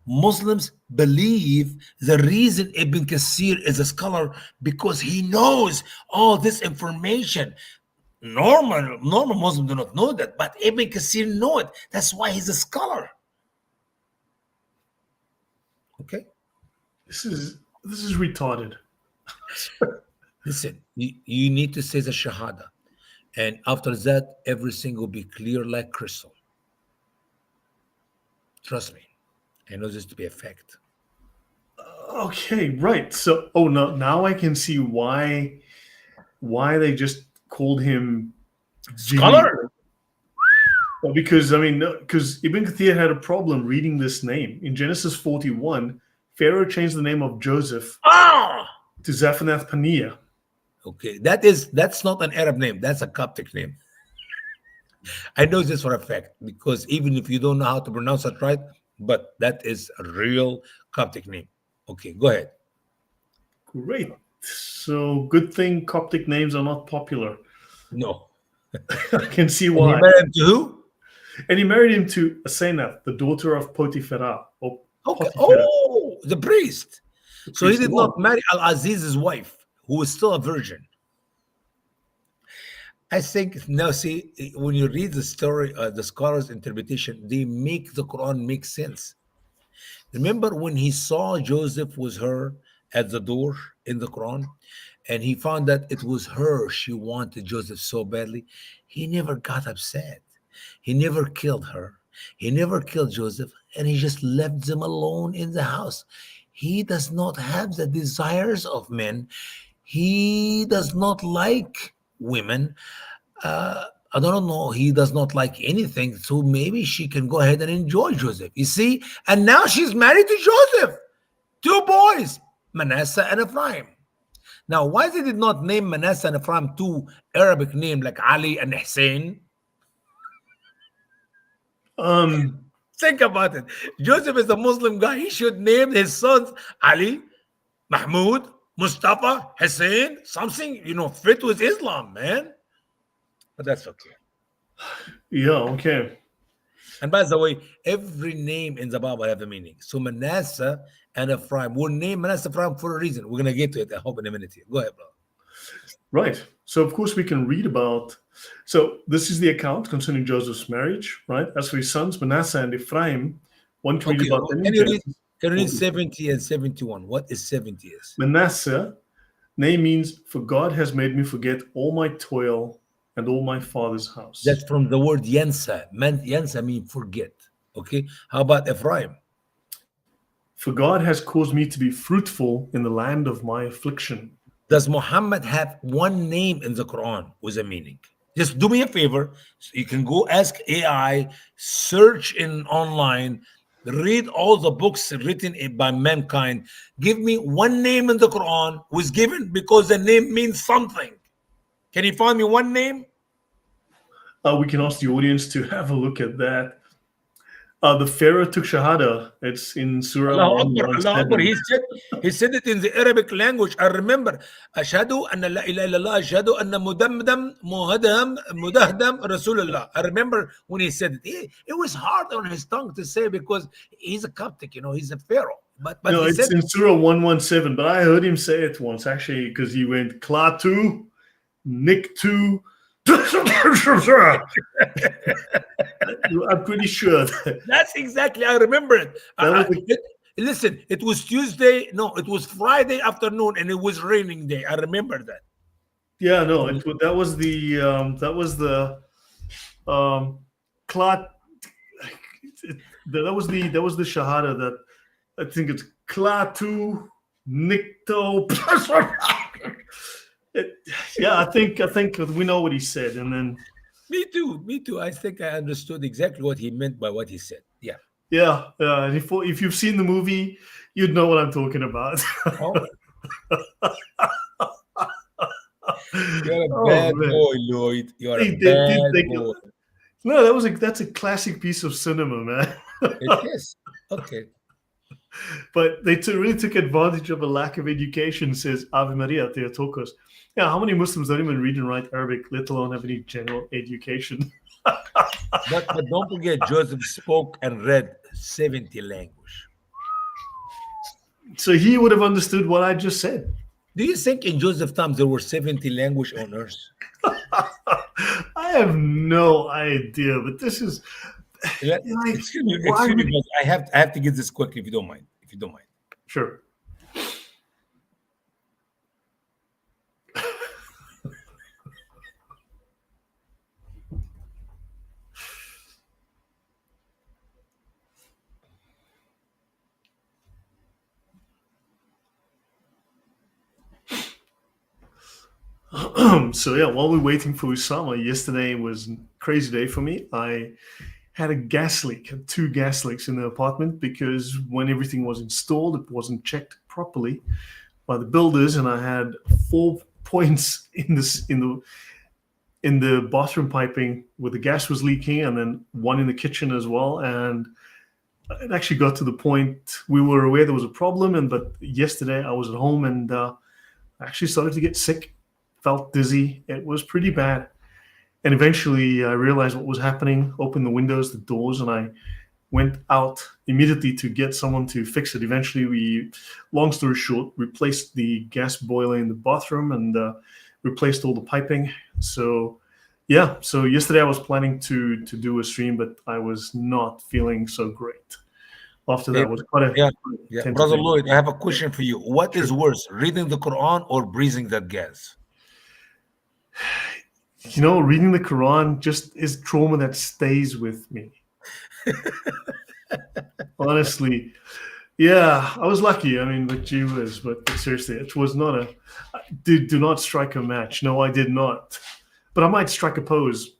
B: Muslims believe the reason Ibn Kathir is a scholar because he knows all this information. Normal Muslims do not know that, but Ibn Kathir know it. That's why he's a scholar. Okay,
A: This is retarded.
B: listen, you need to say the Shahada, and after that, everything will be clear like crystal. Trust me, I know this to be a fact.
A: Okay, right. So, oh no, now I can see why they just called him Jimmy.
B: Scholar.
A: Well, because I mean, because Ibn Kathir had a problem reading this name in Genesis 41. Pharaoh changed the name of Joseph
B: Ah,
A: to Zaphanath Paneah.
B: okay, that's not an Arab name. That's a Coptic name. I know this for a fact because even if you don't know how to pronounce it right, but that is a real Coptic name. Okay, go ahead.
A: Great. So, good thing Coptic names are not popular.
B: No.
A: I can see
B: And he
A: why.
B: married to who?
A: And he married him to Asenath, the daughter of Potiphera. Or
B: Okay.
A: Potiphera,
B: Oh, the priest.
A: the
B: So he
A: priest.
B: did
A: Well,
B: not marry Al Aziz's wife, who was still a virgin. I think now, see, when you read the story, the scholars' interpretation, they make the Quran make sense. Remember when he saw Joseph was her at the door in the Quran, and he found that it was her she wanted Joseph so badly, he never got upset. He never killed her. He never killed Joseph, and he just left them alone in the house. He does not have the desires of men. He does not like women. I don't know. He does not like anything. So maybe she can go ahead and enjoy Joseph. You see? And now she's married to Joseph. Two boys, Manasseh and Ephraim. Now, why they did not name Manasseh and Ephraim two Arabic names like Ali and Hussein?
A: um,
B: Think about it. Joseph is a Muslim guy. He should name his sons Ali, Mahmoud, Mustafa, Hussein, something, fit with Islam, man. But that's okay.
A: yeah, okay.
B: And by the way, every name in the Bible have a meaning. So Manasseh and Ephraim, we'll name Manasseh Ephraim for a reason. We're going to get to it, I hope, in a minute here. Go ahead, bro.
A: Right. So, of course, we can read about. So, this is the account concerning Joseph's marriage, right? As for his sons, Manasseh and Ephraim, one can read
B: Okay,
A: about them in
B: can you read,
A: Genesis
B: can you read
A: 40.
B: 70 and 71? What is 70 is?
A: Manasseh, name means, for God has made me forget all my toil and all my father's
B: That's
A: house.
B: from the word Yansa. Yansa means forget. Okay, how about Ephraim?
A: For God has caused me to be fruitful in the land of my affliction.
B: Does Muhammad have one name in the Quran with a meaning? Just do me a favor. You can go ask AI, search in online, read all the books written by mankind. Give me one name in the Quran was given because the name means something. Can you find me one name?
A: We can ask the audience to have a look at that. The Pharaoh took Shahada. It's in Surah
B: Allahu Akbar, Allahu Akbar.
A: 117.
B: He said it in the Arabic language. I remember. Ashhadu anna la ilaha illallah, ashhadu anna mudamdam mudahdam Rasulullah. I remember when he said it. It was hard on his tongue to say because he's a Coptic, he's a Pharaoh. But
A: No,
B: he
A: it's
B: said
A: in Surah 117, but I heard him say it once actually because he went Klaatu, Niktu. I'm pretty sure
B: that's exactly, I remember it.
A: that was the,
B: Listen, it was Tuesday. No, it was Friday afternoon and it was raining day. I remember that.
A: yeah, no, that was the Klat. That was the Shahada that I think it's Klaatu, Nikto. It, yeah, I think we know what he said, and then
B: Me too. I think I understood exactly what he meant by what he said. Yeah.
A: and if you've seen the movie, you'd know what I'm talking about.
B: Oh, You're a
A: Oh
B: bad
A: man,
B: boy, Lloyd. You are a
A: they did
B: bad
A: they
B: boy.
A: no, that's a classic piece of cinema, man.
B: It is. Okay.
A: But they really took advantage of a lack of education, says Ave Maria Theotokos. Yeah, how many Muslims don't even read and write Arabic, let alone have any general education?
B: But don't forget, Joseph spoke and read 70 language.
A: So he would have understood what I just said.
B: Do you think in Joseph's time there were 70 language on earth?
A: I have no idea, but this is like, why
B: Excuse me,
A: would he?
B: but I have to get this quickly if you don't mind. If you don't mind.
A: Sure. So yeah, while we're waiting for Usama, yesterday was a crazy day for me. I had a gas leak, had two gas leaks in the apartment because when everything was installed, it wasn't checked properly by the builders, and I had 4 points in the bathroom piping where the gas was leaking, and then one in the kitchen as well. And it actually got to the point we were aware there was a problem, and but yesterday I was at home and I actually started to get sick, felt dizzy. It was pretty bad. And eventually I realized what was happening, opened the windows, the doors, and I went out immediately to get someone to fix it. Eventually, long story short, replaced the gas boiler in the bathroom and replaced all the piping. So, yeah. So yesterday I was planning to do a stream, but I was not feeling so great. After
B: Eh,
A: that, it was quite a
B: yeah, yeah.
A: tense
B: Brother
A: day.
B: Lloyd, I have a question for you. What is
A: Sure.
B: worse, reading the Quran or breathing that gas?
A: Reading the Quran just is trauma that stays with me. Honestly, yeah, I was lucky. I mean, but you was, but seriously, it was not a. Do not strike a match. No, I did not. But I might strike a pose.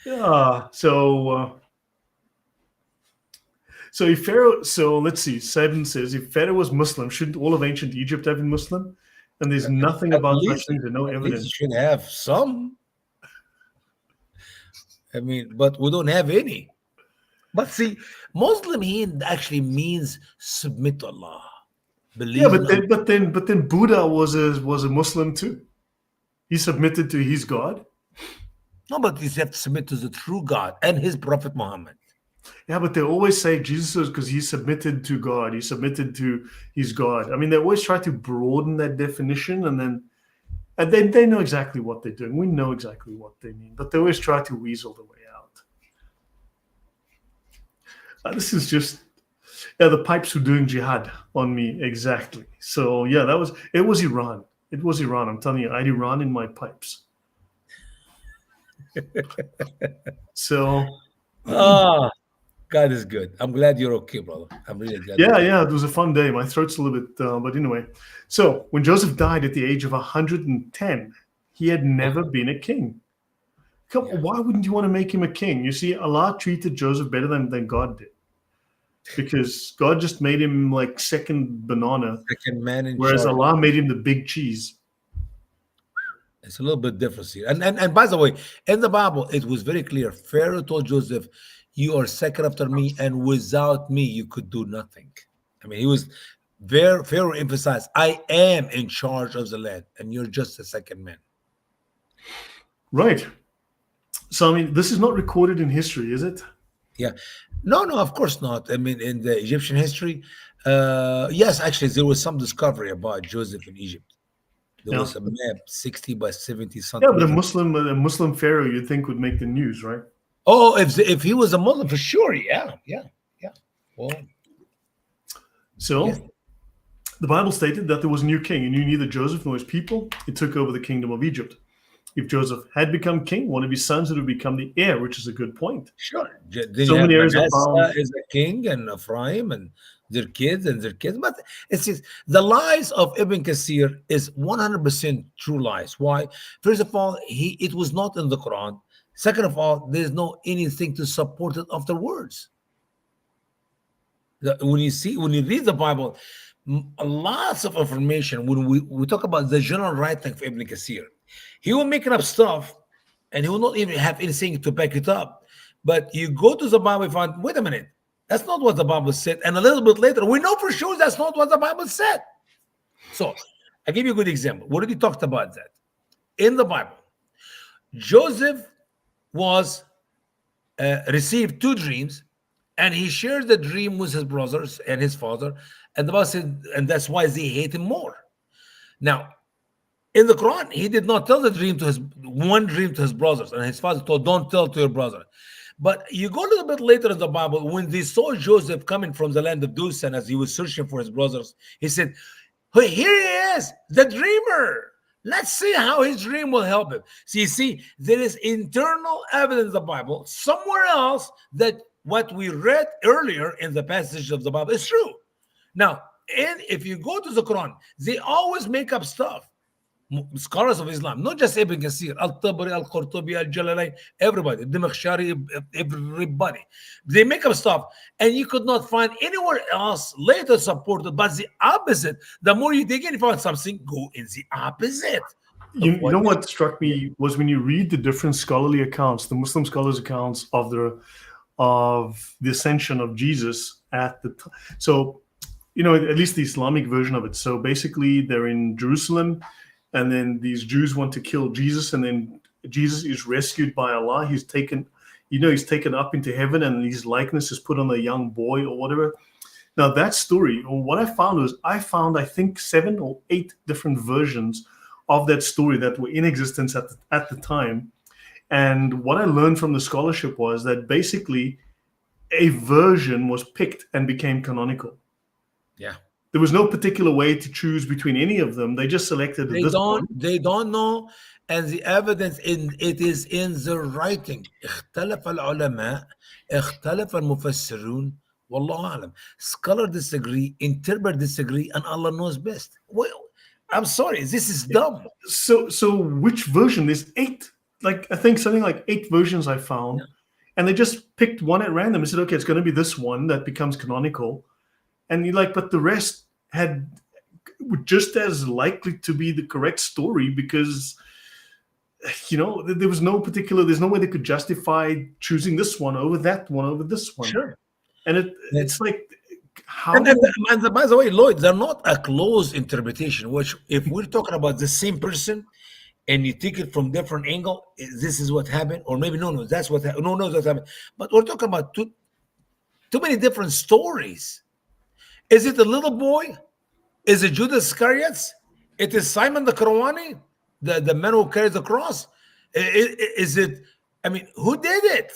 A: Yeah. So if Pharaoh, so let's see. Seven says if Pharaoh was Muslim, shouldn't all of ancient Egypt have been Muslim? And there's nothing
B: At
A: about such
B: least,
A: things and no
B: at least
A: evidence.
B: you should have some. I mean, but we don't have any. But see, Muslim here actually means submit to Allah,
A: Yeah,
B: believe in
A: but
B: Allah.
A: then Buddha was a Muslim too. He submitted to his God.
B: No, but you have to submit to the true God and His Prophet Muhammad.
A: Yeah, but they always say Jesus was because he submitted to God. He submitted to his God. I mean, they always try to broaden that definition, and they know exactly what they're doing. We know exactly what they mean, but they always try to weasel the way out. This is just the pipes were doing jihad on me exactly. So yeah, it was Iran. It was Iran. I'm telling you, I had Iran in my pipes. So
B: Ah, God is good. I'm glad you're okay, brother. I'm really glad you're
A: yeah,
B: okay.
A: yeah, it was a fun day. My throat's a little bit, but anyway. So when Joseph died at the age of 110, he had never
B: Oh,
A: been a king.
B: yeah.
A: Why wouldn't you want to make him a king? You see, Allah treated Joseph better than God did because God just made him like second banana,
B: Second man in
A: whereas
B: charge.
A: Allah made him the big cheese.
B: It's a little bit different here. And by the way, in the Bible, it was very clear. Pharaoh told Joseph, "You are second after me, and without me, you could do nothing." I mean, he was very Pharaoh emphasized, "I am in charge of the land, and you're just a second man."
A: Right. So, I mean, this is not recorded in history, is it?
B: Yeah. No, no, of course not. I mean, in the Egyptian history, yes, actually, there was some discovery about Joseph in Egypt. There
A: Yeah.
B: was a map 60 by 70
A: Yeah, but
B: centimeters.
A: A Muslim pharaoh you'd think would make the news, right?
B: Oh, if he was a Muslim, for sure. Yeah, yeah, yeah. Well, yes.
A: So the Bible stated that there was a new king. He knew neither Joseph nor his people. He took over the kingdom of Egypt. If Joseph had become king, one of his sons would have become the heir, which is a good point.
B: Sure. Then you
A: So
B: have
A: many heirs are found.
B: Manasseh is a king and Ephraim and their kids. But it's just the lies of Ibn Kasir is 100% true lies. Why? First of all, it was not in the Quran. Second of all, there's no anything to support it afterwards. When you read the Bible, lots of information. When we talk about the general writing of Ibn Kathir, he will make up stuff, and he will not even have anything to back it up. But you go to the Bible, you find, wait a minute, that's not what the Bible said. And a little bit later, we know for sure that's not what the Bible said. So I give you a good example. We already talked about that. In the Bible, Joseph was received two dreams, and he shared the dream with his brothers and his father. And the Bible said, and that's why they hate him more. Now, in the Quran, he did not tell the dream to his one dream to his brothers, and his father told, "Don't tell to your brother." But you go a little bit later in the Bible, when they saw Joseph coming from the land of Dothan as he was searching for his brothers, he said, "Hey, here he is, the dreamer. Let's see how his dream will help him." So you see, there is internal evidence in the Bible somewhere else that what we read earlier in the passage of the Bible is true. Now, and if you go to the Quran, they always make up stuff. Scholars of Islam, not just Ibn Kathir, Al-Tabari, Al-Qurtubi, Al-Jalalain, everybody, Damakhshari, everybody. They make up stuff, and you could not find anywhere else later supported, but the opposite. The more you dig in, you find something, go in the opposite.
A: You know what struck me was when you read the different scholarly accounts, the Muslim scholars' accounts of the ascension of Jesus at the time. So, at least the Islamic version of it. So basically, they're in Jerusalem, and then these Jews want to kill Jesus, and then Jesus is rescued by Allah. He's taken up into heaven, and his likeness is put on a young boy or whatever. Now that story, what I found, I think 7 or 8 different versions of that story that were in existence at the time. And what I learned from the scholarship was that basically a version was picked and became canonical.
B: Yeah.
A: There was no particular way to choose between any of them. They just selected this one.
B: They don't know, and the evidence it is in the writing. اختلف العلماء, اختلف المفسرون, والله أعلم. Scholars disagree, interpret disagree, and Allah knows best. Well, I'm sorry, this is dumb.
A: So which version? There's 8, I think something like 8 versions I found, and they just picked one at random and said, okay, it's going to be this one that becomes canonical. And but the rest were just as likely to be the correct story because, there was there's no way they could justify choosing this one over that one over this one.
B: Sure.
A: And it's like, how?
B: And by the way, Lloyd, they're not a closed interpretation, which if we're talking about the same person and you take it from different angle, this is what happened, or maybe that's what happened. No, that's happened. But we're talking about too many different stories. Is it a little boy? Is it Judas Iscariot? It is Simon the Qarawani, the man who carries the cross? Is it, who did it?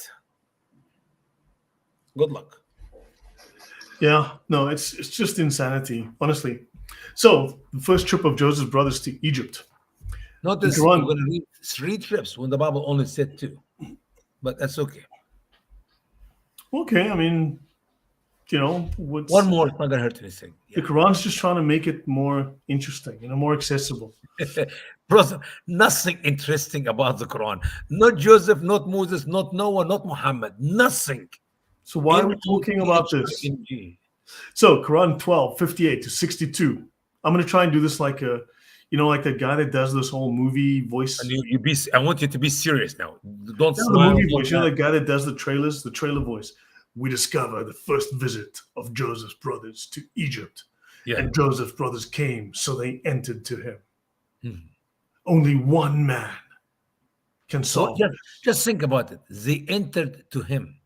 B: Good luck.
A: Yeah, no, it's just insanity, honestly. So the first trip of Joseph's brothers to Egypt.
B: Notice I'm going to read 3 trips when the Bible only said 2. But that's okay.
A: Okay,
B: one more, it's not going to hurt anything.
A: The Quran's just trying to make it more interesting, more accessible.
B: Brother, nothing interesting about the Quran. Not Joseph, not Moses, not Noah, not Muhammad. Nothing.
A: So why are we talking about this? So Quran 12:58 to 62. I'm going to try and do this like a, like that guy that does this whole movie voice.
B: And I want you to be serious now. Don't
A: the movie voice. The guy that does the trailer voice. We discover the first visit of Joseph's brothers to Egypt. Yeah. And Joseph's brothers came, so they entered to him. Only one man can solve it.
B: Just think about it. They entered to him.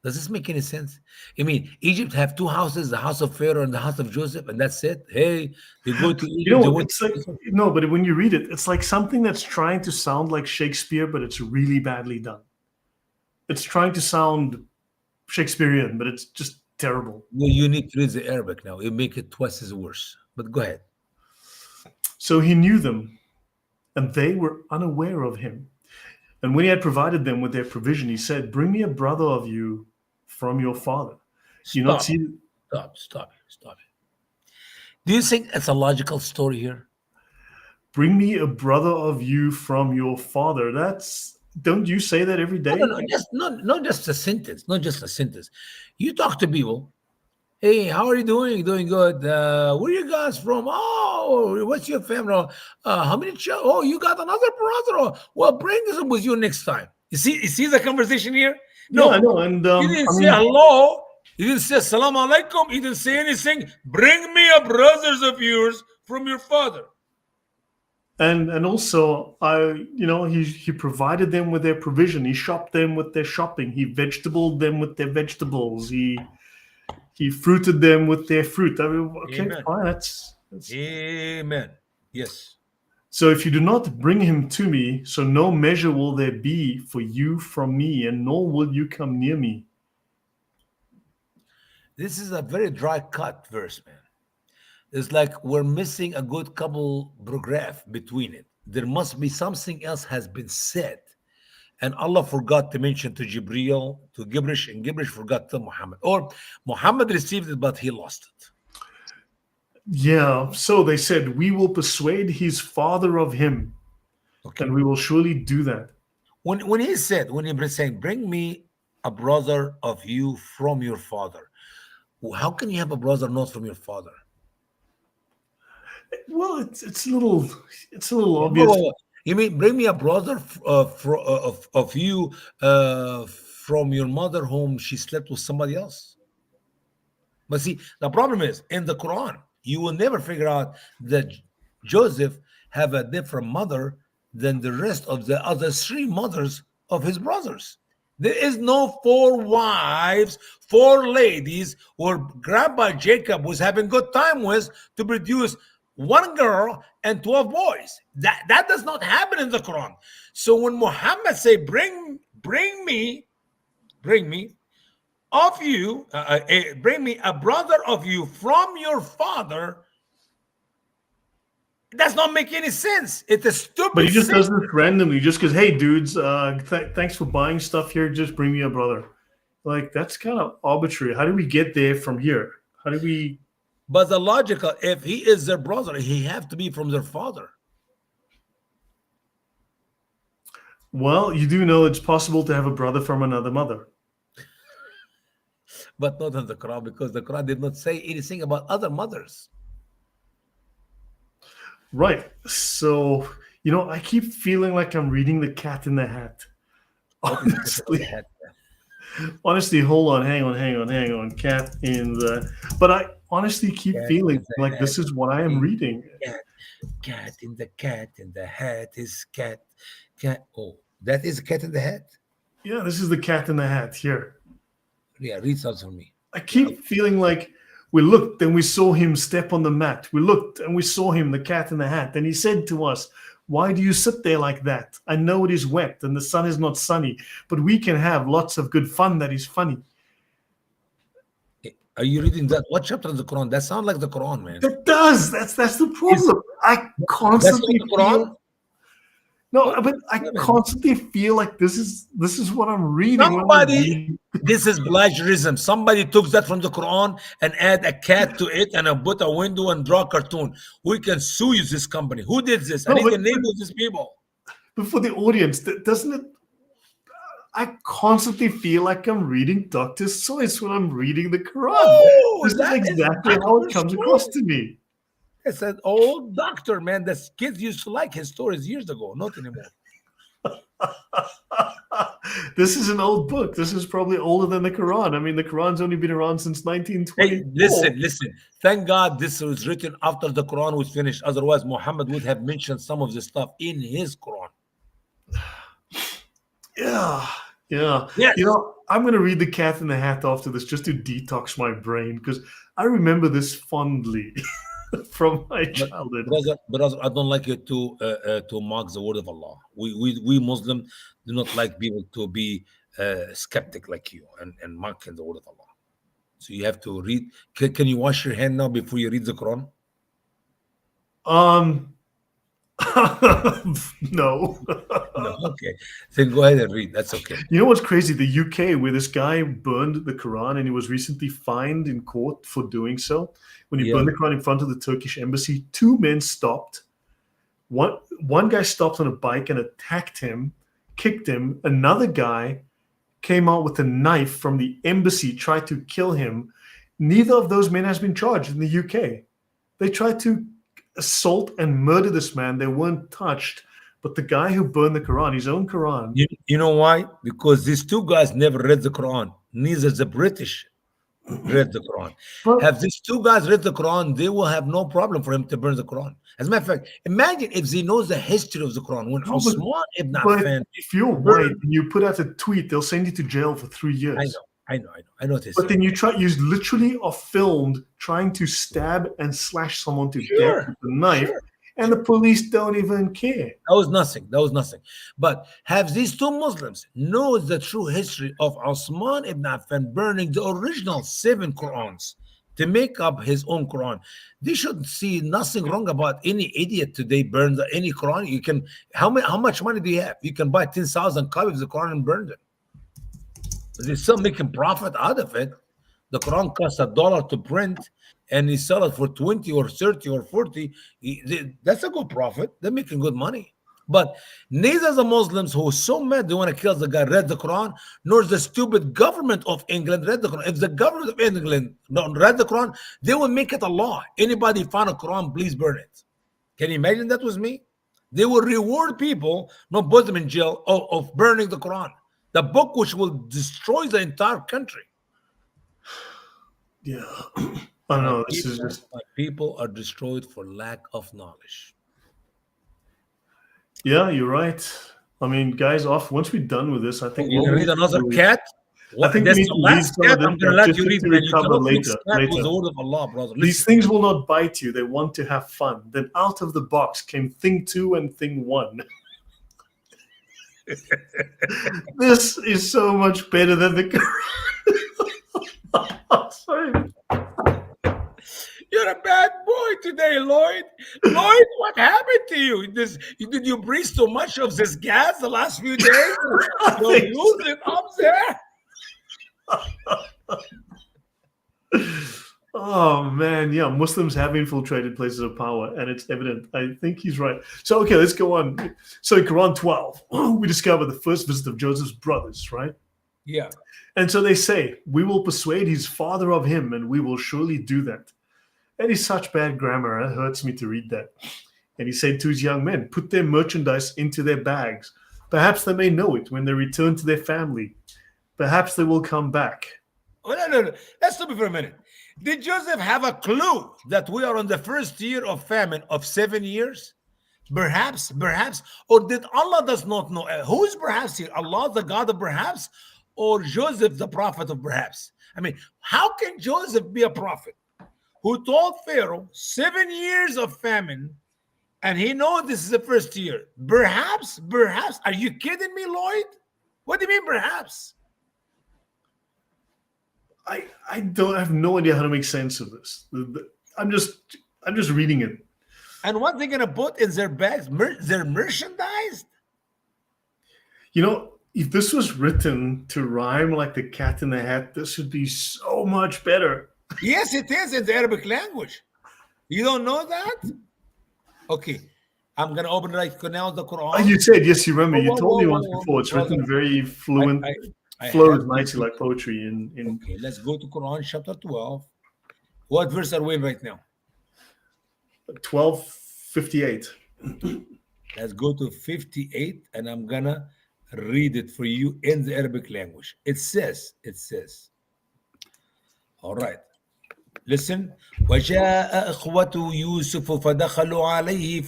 B: Does this make any sense? Egypt have 2 houses, the house of Pharaoh and the house of Joseph, and that's it. Hey, they go to Egypt.
A: It's like, no, but when you read it, it's like something that's trying to sound like Shakespeare, but it's really badly done. It's trying to sound Shakespearean, but it's just terrible.
B: Well, you need to read the Arabic now. You make it twice as worse. But go ahead.
A: So he knew them, and they were unaware of him. And when he had provided them with their provision, he said, "Bring me a brother of you from your father."
B: Stop. Do you think it's a logical story here?
A: Bring me a brother of you from your father. Don't you say that every day?
B: No, not just a sentence. Not just a sentence. You talk to people, Hey, how are you doing? Doing good. Where you guys from? Oh, what's your family? How many children? Oh, you got another brother. Oh, well, bring this with you next time. You see the conversation here?
A: Yeah, I
B: No,
A: know. And
B: he didn't
A: I
B: say
A: mean,
B: hello. He didn't say salam alaikum. He didn't say anything. Bring me a brothers of yours from your father.
A: and also, he provided them with their provision. He shopped them with their shopping. He vegetabled them with their vegetables. He fruited them with their fruit. I mean, okay,
B: Amen.
A: fine. That's
B: Amen. Yes.
A: so. If you do not bring him to me, so no measure will there be for you from me, and nor will you come near me.
B: This is a very dry cut verse, man. It's like we're missing a good couple paragraph between it. There must be something else has been said. And Allah forgot to mention to Jibreel, to Gibrish, and Gibrish forgot to Muhammad. Or Muhammad received it, but he lost it.
A: Yeah. So they said, we will persuade his father of him,
B: Okay.
A: and we will surely do that.
B: When he said, when he was saying, bring me a brother of you from your father. How can you have a brother not from your father?
A: Well, it's a little
B: Whoa,
A: obvious.
B: whoa, whoa. You mean bring me a brother of you from your mother whom she slept with somebody else? But see, the problem is in the Quran, you will never figure out that Joseph have a different mother than the rest of the other three mothers of his brothers. There is no four wives, four ladies, where Grandpa Jacob was having good time with to produce one girl and 12 boys. That does not happen in the Quran. So when Muhammad say, bring me of you, bring me a brother of you from your father. It does not make any sense. It's a
A: But
B: stupid
A: he just does
B: thing.
A: this randomly, just because, hey, dudes, thanks for buying stuff here. Just bring me a brother. Like, that's kind of arbitrary. How do we get there from here? How do we?
B: But the logical, if he is their brother, he have to be from their father.
A: Well, you do know it's possible to have a brother from another mother.
B: But not in the Quran, because the Quran did not say anything about other mothers.
A: Right. So, I keep feeling like I'm reading The Cat in the Hat.
B: What is the cat in the
A: Honestly,
B: hat?
A: honestly, hold on, hang on. Cat in the. But I honestly keep
B: Cat
A: feeling
B: in the
A: like
B: hat.
A: this is what I am reading.
B: Cat, cat in the hat is cat. Cat. Oh, that is a cat in the hat.
A: Yeah, this is The Cat in the Hat here.
B: Yeah, read something for me.
A: I
B: Yeah.
A: keep feeling like we looked and we saw him step on the mat. We looked and we saw him, the cat in the hat. And he said to us, why do you sit there like that? I know it is wet and the sun is not sunny, but we can have lots of good fun that is funny.
B: Are you reading that? What chapter of the Quran? That sounds like the Quran, man.
A: That does. That's the
B: Is
A: problem. I
B: that's not
A: constantly
B: the
A: feel
B: Quran?
A: no,
B: Oh,
A: but I
B: heaven.
A: constantly feel like this is what I'm reading when I
B: Somebody,
A: read.
B: this is plagiarism. Somebody took that from the Quran and add a cat to it and put a window and draw a cartoon. We can sue you, this company. Who did this? I
A: No,
B: need
A: but,
B: the name
A: but,
B: of these people.
A: but for the audience, doesn't it I constantly feel like I'm reading Dr. Seuss when I'm reading the Quran.
B: Oh,
A: This is
B: that is
A: exactly how
B: Dr.
A: it comes across
B: Seuss.
A: to me.
B: It's an old doctor, man. The kids used to like his stories years ago, not anymore.
A: This is an old book. This is probably older than the Quran. I mean, the Quran's only been around since
B: Hey,
A: 1924.
B: listen. Thank God this was written after the Quran was finished. Otherwise, Muhammad would have mentioned some of the stuff in his Quran.
A: Yeah, yeah.
B: Yes.
A: I'm going to read The Cat in the Hat after this just to detox my brain because I remember this fondly from my
B: But
A: childhood.
B: brother, I don't like you to mock the word of Allah. We Muslim do not like people to be skeptic like you and mocking the word of Allah. So you have to read. Can you wash your hand now before you read the Quran?
A: Um, no.
B: No. Okay. Then go ahead and read. That's okay.
A: You know what's crazy? The UK, where this guy burned the Quran and he was recently fined in court for doing so. When he
B: Yeah.
A: burned the Quran in front of the Turkish embassy, two men stopped. One guy stopped on a bike and attacked him, kicked him. Another guy came out with a knife from the embassy, tried to kill him. Neither of those men has been charged in the UK. They tried to assault and murder this man. They weren't touched. But the guy who burned the Quran, his own Quran,
B: You know why? Because these two guys never read the Quran. Neither the British read the Quran.
A: but
B: Have these two guys read the Quran, they will have no problem for him to burn the Quran. As a matter of fact, imagine if he knows the history of the Quran. When
A: no, but
B: Osman ibn
A: but
B: Affan
A: if you're white
B: burned,
A: and you put out a tweet, they'll send you to jail for 3
B: I
A: years.
B: know, I know, I know, I know this.
A: But then you literally are filmed trying to stab and slash someone to death
B: Sure,
A: with a knife,
B: sure.
A: and the police don't even care.
B: That was nothing. That was nothing. But have these two Muslims knows the true history of Osman ibn Affan burning the original 7 Qurans to make up his own Quran? They should see nothing wrong about any idiot today burns any Quran. You can how much money do you have? You can buy 10,000 copies of the Quran and burn them. They're still making profit out of it. The Quran costs $1 to print, and he sell it for 20 or 30 or 40. That's a good profit. They're making good money. But neither the Muslims who are so mad they want to kill the guy read the Quran, nor the stupid government of England read the Quran. If the government of England read the Quran, they will make it a law. Anybody found a Quran, please burn it. Can you imagine that was me? They will reward people, not put them in jail, of burning the Quran, the book which will destroy the entire country.
A: Yeah. I don't know. This is just,
B: My people are destroyed for lack of knowledge.
A: yeah, you're right. I mean, guys, off once we're done with this, I think
B: You
A: what
B: can
A: we
B: read
A: need to
B: another
A: do is-
B: cat.
A: I think we
B: That's
A: need
B: the
A: to read
B: last
A: some
B: cat
A: of this
B: I'm going to
A: stuff
B: let
A: just
B: you read,
A: to
B: man. You
A: recover
B: cannot mix cat with
A: later.
B: the word of Allah, brother.
A: These
B: Listen.
A: things will not bite you. They want to have fun. Then out of the box came thing 2 and thing 1. This is so much better than the Quran. Sorry.
B: You're a bad boy today, Lloyd. Lloyd, what happened to you? Did you breathe so much of this gas the last few days? You're
A: think so.
B: losing up there.
A: Oh man, yeah, Muslims have infiltrated places of power, and it's evident. I think he's right. So okay, let's go on. So in Quran 12, we discover the first visit of Joseph's brothers, right?
B: Yeah.
A: And so they say, "We will persuade his father of him, and we will surely do that." And it's such bad grammar; it hurts me to read that. And he said to his young men, "Put their merchandise into their bags. Perhaps they may know it when they return to their family. Perhaps they will come back."
B: Oh, no. Let's stop it for a minute. Did Joseph have a clue that we are on the first year of famine of 7 years? Perhaps. Or did Allah does not know? Who is perhaps here? Allah, the God of perhaps, or Joseph, the prophet of perhaps? I mean, how can Joseph be a prophet who told Pharaoh 7 years of famine, and he knows this is the first year? Perhaps. Are you kidding me, Lloyd? What do you mean, perhaps?
A: I have no idea how to make sense of this. I'm just reading it.
B: And what they're gonna put in their bags? Their merchandise?
A: You know, if this was written to rhyme like the cat in the hat, this would be so much better.
B: Yes, it is in the Arabic language. You don't know that? Okay, I'm gonna open right now the Quran.
A: You said, yes, you remember. You
B: Whoa,
A: told me
B: whoa,
A: once
B: whoa,
A: before. It's
B: brother.
A: written very fluent,
B: I
A: flows
B: have
A: nicely
B: to-
A: like poetry. In
B: Okay, let's go to Quran chapter 12. What verse are we in right now?
A: 1258.
B: Let's go to 58, and I'm gonna read it for you in the Arabic language. It says, all right. Listen. وجاء إخوة يوسف فدخلوا عليه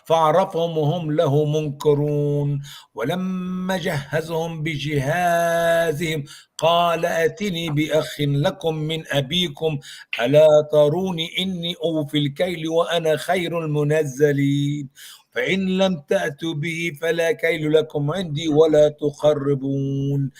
B: فعرفهم وهم له منكرون ولما جهزهم بجهازهم قال ائتني بأخ لكم من أبيكم ألا تروني إني أوفي الكيل وأنا خير المنزلين فإن لم تأتوا به فلا كيل لكم عندي ولا تقربوني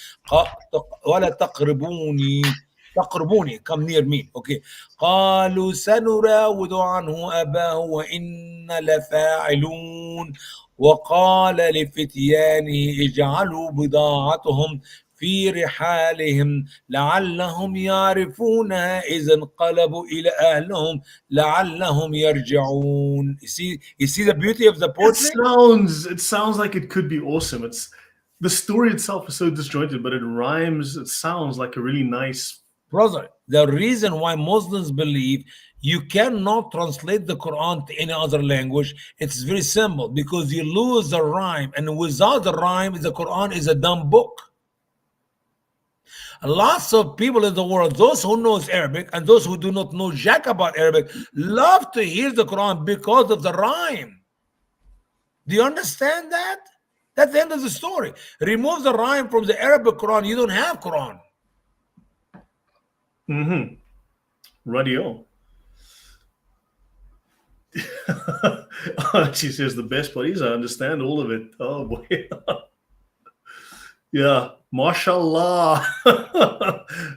B: come near me. Okay. قالوا سنراود عنه أباه وإن لفاعلون وقال لفتيانه اجعلوا بضاعتهم في رحالهم لعلهم يعرفونها إذا انقلبوا إلى أهلهم لعلهم يرجعون. You see the beauty of the poetry?
A: It sounds like it could be awesome. The story itself is so disjointed, but it rhymes. It sounds like a really nice
B: Brother, the reason why Muslims believe you cannot translate the Quran to any other language, it's very simple, because you lose the rhyme, and without the rhyme, the Quran is a dumb book. Lots of people in the world, those who knows Arabic and those who do not know jack about Arabic, love to hear the Quran because of the rhyme. Do you understand that? That's the end of the story. Remove the rhyme from the Arabic Quran, you don't have Quran.
A: Mm-hmm. Radio. She says the best buddies. I understand all of it. Oh boy. Yeah. Mashallah.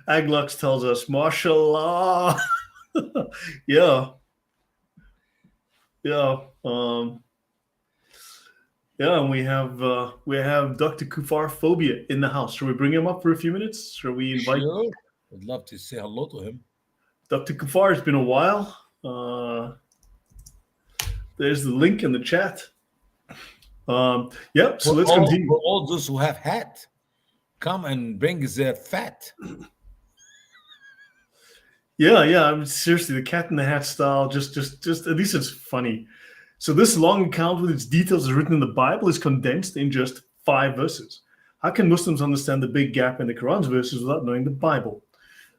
A: Aglux tells us, Mashallah. Yeah. Yeah. Yeah, and we have Dr. Kufar Phobia in the house. Shall we bring him up for a few minutes? Shall we invite
B: Sure. I'd love to say hello to him.
A: Dr. Kufar? It's been a while. There's the link in the chat. Yep. So let's continue.
B: For all those who have hat, come and bring their fat.
A: Yeah. I mean, seriously, the cat in the hat style. Just at least it's funny. So this long account with its details as written in the Bible is condensed in just 5 verses. How can Muslims understand the big gap in the Quran's verses without knowing the Bible?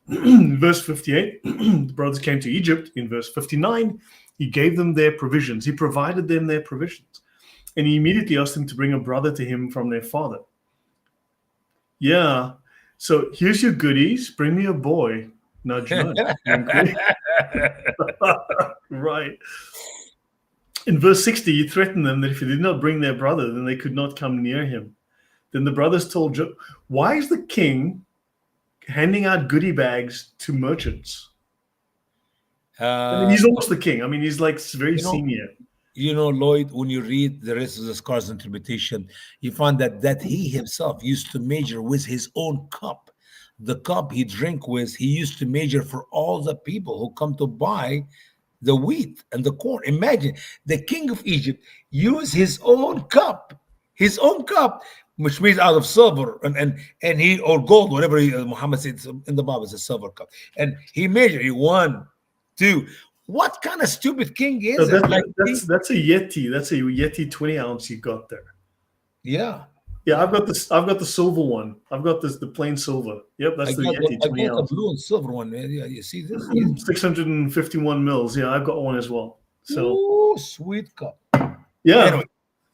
A: In verse 58, the brothers came to Egypt. In verse 59, he gave them their provisions. He provided them their provisions. And he immediately asked them to bring a brother to him from their father. Yeah. So here's your goodies. Bring me a boy. Nudge, nudge. Right. In verse 60, he threatened them that if he did not bring their brother, then they could not come near him. Then the brothers told Joseph, why is the king handing out goodie bags to merchants? I mean, he's almost the king. I mean, he's like very senior.
B: You know, Lloyd, when you read the rest of the Scar's interpretation, you find that he himself used to measure with his own cup. The cup he drank with, he used to measure for all the people who come to buy the wheat and the corn. Imagine the king of Egypt used his own cup, which means out of silver and he or gold, whatever Muhammad said in the Bible is a silver cup. And he measured 1, 2. What kind of stupid king is
A: So
B: it?
A: That's a Yeti. That's a Yeti 20 ounce you got there.
B: Yeah.
A: Yeah, I've got the silver one. I've got the plain silver. Yep, that's the Yeti 20
B: I got
A: ounce.
B: the blue and silver one, man. Yeah, you see this?
A: 651 mils. Yeah, I've got one as well. So,
B: ooh, sweet cup.
A: yeah.
B: Anyway.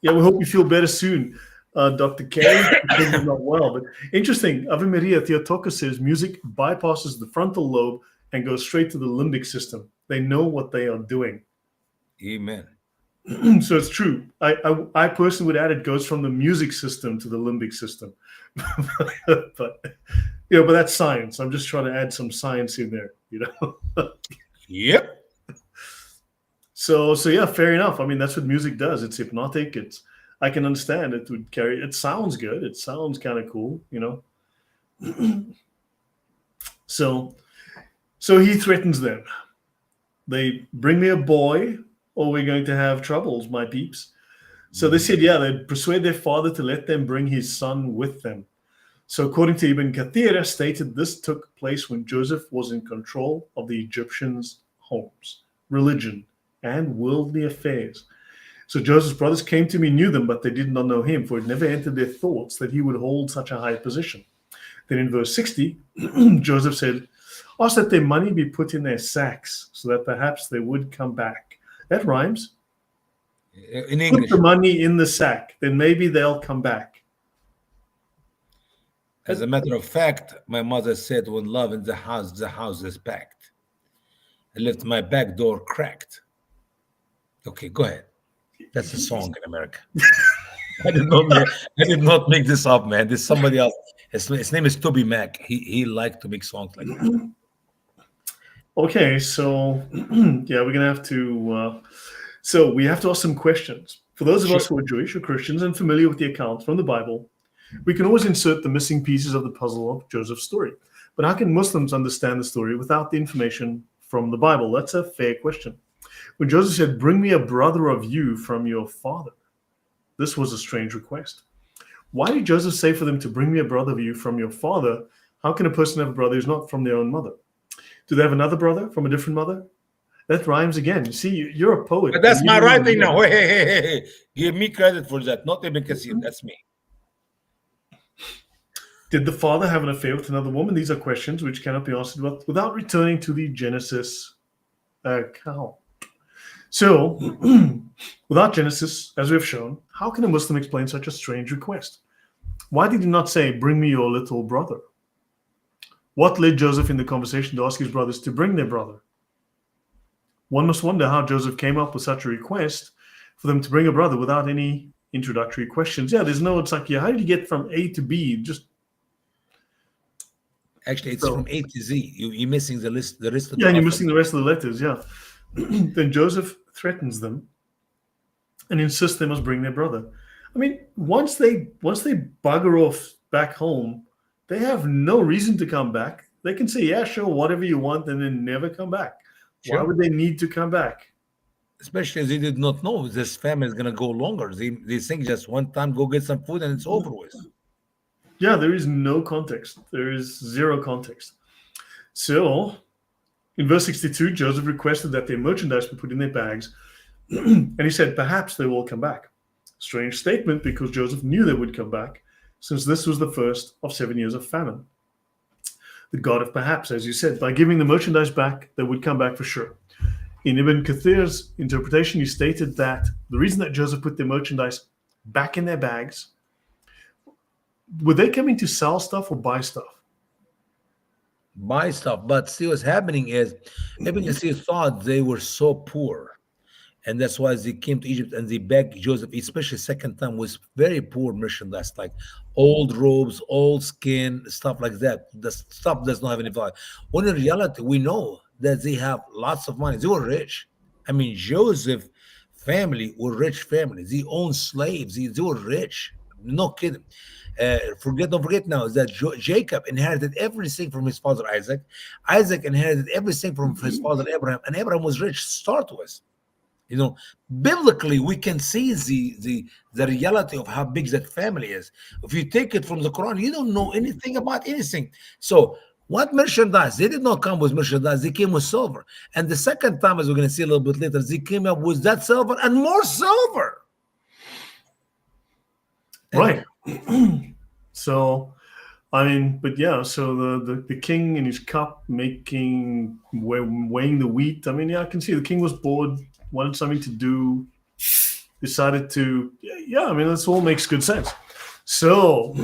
A: Yeah, we hope you feel better soon, Dr. K. He's not well, but interesting. Ave Maria Theotoka says music bypasses the frontal lobe and goes straight to the limbic system. They know what they are doing.
B: Amen.
A: So it's true. I personally would add it goes from the music system to the limbic system. but that's science. I'm just trying to add some science in there,
B: Yep.
A: So yeah, fair enough. I mean, that's what music does. It's hypnotic. I can understand it would carry. It sounds good. It sounds kind of cool, So he threatens them. They bring me a boy, or we're going to have troubles, my peeps. So they said, yeah, they'd persuade their father to let them bring his son with them. So according to Ibn Kathir, stated this took place when Joseph was in control of the Egyptians' homes, religion, and worldly affairs. So Joseph's brothers came to me, knew them, but they did not know him, for it never entered their thoughts that he would hold such a high position. Then in verse 60, Joseph said, ask that their money be put in their sacks, so that perhaps they would come back. That rhymes.
B: In English.
A: Put the money in the sack, then maybe they'll come back.
B: As a matter of fact, my mother said, when love in the house is packed. I left my back door cracked. Okay, go ahead. That's a song in America. I did not make this up, man. This is somebody else. His name is Toby Mac. He liked to make songs like that.
A: Okay, so yeah, we're gonna have to. So we have to ask some questions. For those of us who are Jewish or Christians and familiar with the accounts from the Bible, we can always insert the missing pieces of the puzzle of Joseph's story. But how can Muslims understand the story without the information from the Bible? That's a fair question. When Joseph said, bring me a brother of you from your father, this was a strange request. Why did Joseph say for them to bring me a brother of you from your father? How can a person have a brother who's not from their own mother? Do they have another brother from a different mother? That rhymes again. You see, you're a poet,
B: But
A: and
B: that's
A: you
B: my
A: don't even
B: writing
A: know.
B: now. Hey, hey, hey, hey, hey. Give me credit for that. Not Ibn Kathir. That's me.
A: Did the father have an affair with another woman? These are questions which cannot be answered without returning to the Genesis account. So, without Genesis, as we have shown, how can a Muslim explain such a strange request? Why did he not say, "Bring me your little brother"? What led Joseph in the conversation to ask his brothers to bring their brother? One must wonder how Joseph came up with such a request for them to bring a brother without any introductory questions. Yeah, there's no, it's like, yeah, how did you get from A to B? Just
B: Actually, it's
A: so,
B: from A to Z. You're missing the rest of
A: yeah,
B: the
A: and you're missing
B: alphabet.
A: the rest of the letters, yeah. Then Joseph threatens them and insists they must bring their brother. I mean, once they bugger off back home, they have no reason to come back. They can say, yeah, sure, whatever you want, and then never come back. Why
B: Sure.
A: would they need to come back?
B: Especially as they did not know this famine is gonna go longer. They think just one time go get some food and it's over with.
A: Yeah, there is no context. There is zero context. So, in verse 62, Joseph requested that their merchandise be put in their bags, and he said, perhaps they will come back. Strange statement because Joseph knew they would come back, since this was the first of 7 years of famine. The God of perhaps, as you said, by giving the merchandise back, they would come back for sure. In Ibn Kathir's interpretation, he stated that the reason that Joseph put their merchandise back in their bags, were they coming to sell stuff or buy stuff?
B: Buy stuff. But see what's happening is Ibn Kathir thought they were so poor. And that's why they came to Egypt and they begged Joseph, especially second time, was very poor merchandise, like old robes, old skin, stuff like that. The stuff does not have any value. When in reality, we know that they have lots of money. They were rich. I mean, Joseph family were rich family. They owned slaves. They were rich. No kidding. Don't forget now that Jacob inherited everything from his father Isaac. Isaac inherited everything from his father Abraham, and Abraham was rich to start with. You know, biblically, we can see the reality of how big that family is. If you take it from the Quran, you don't know anything about anything. So, what merchandise? They did not come with merchandise, they came with silver. And the second time, as we're going to see a little bit later, they came up with that silver and more silver. And
A: Right. So, I mean, but yeah, so the king in his cup weighing the wheat. I mean, yeah, I can see the king was bored, wanted something to do, decided to, yeah, I mean, this all makes good sense. So,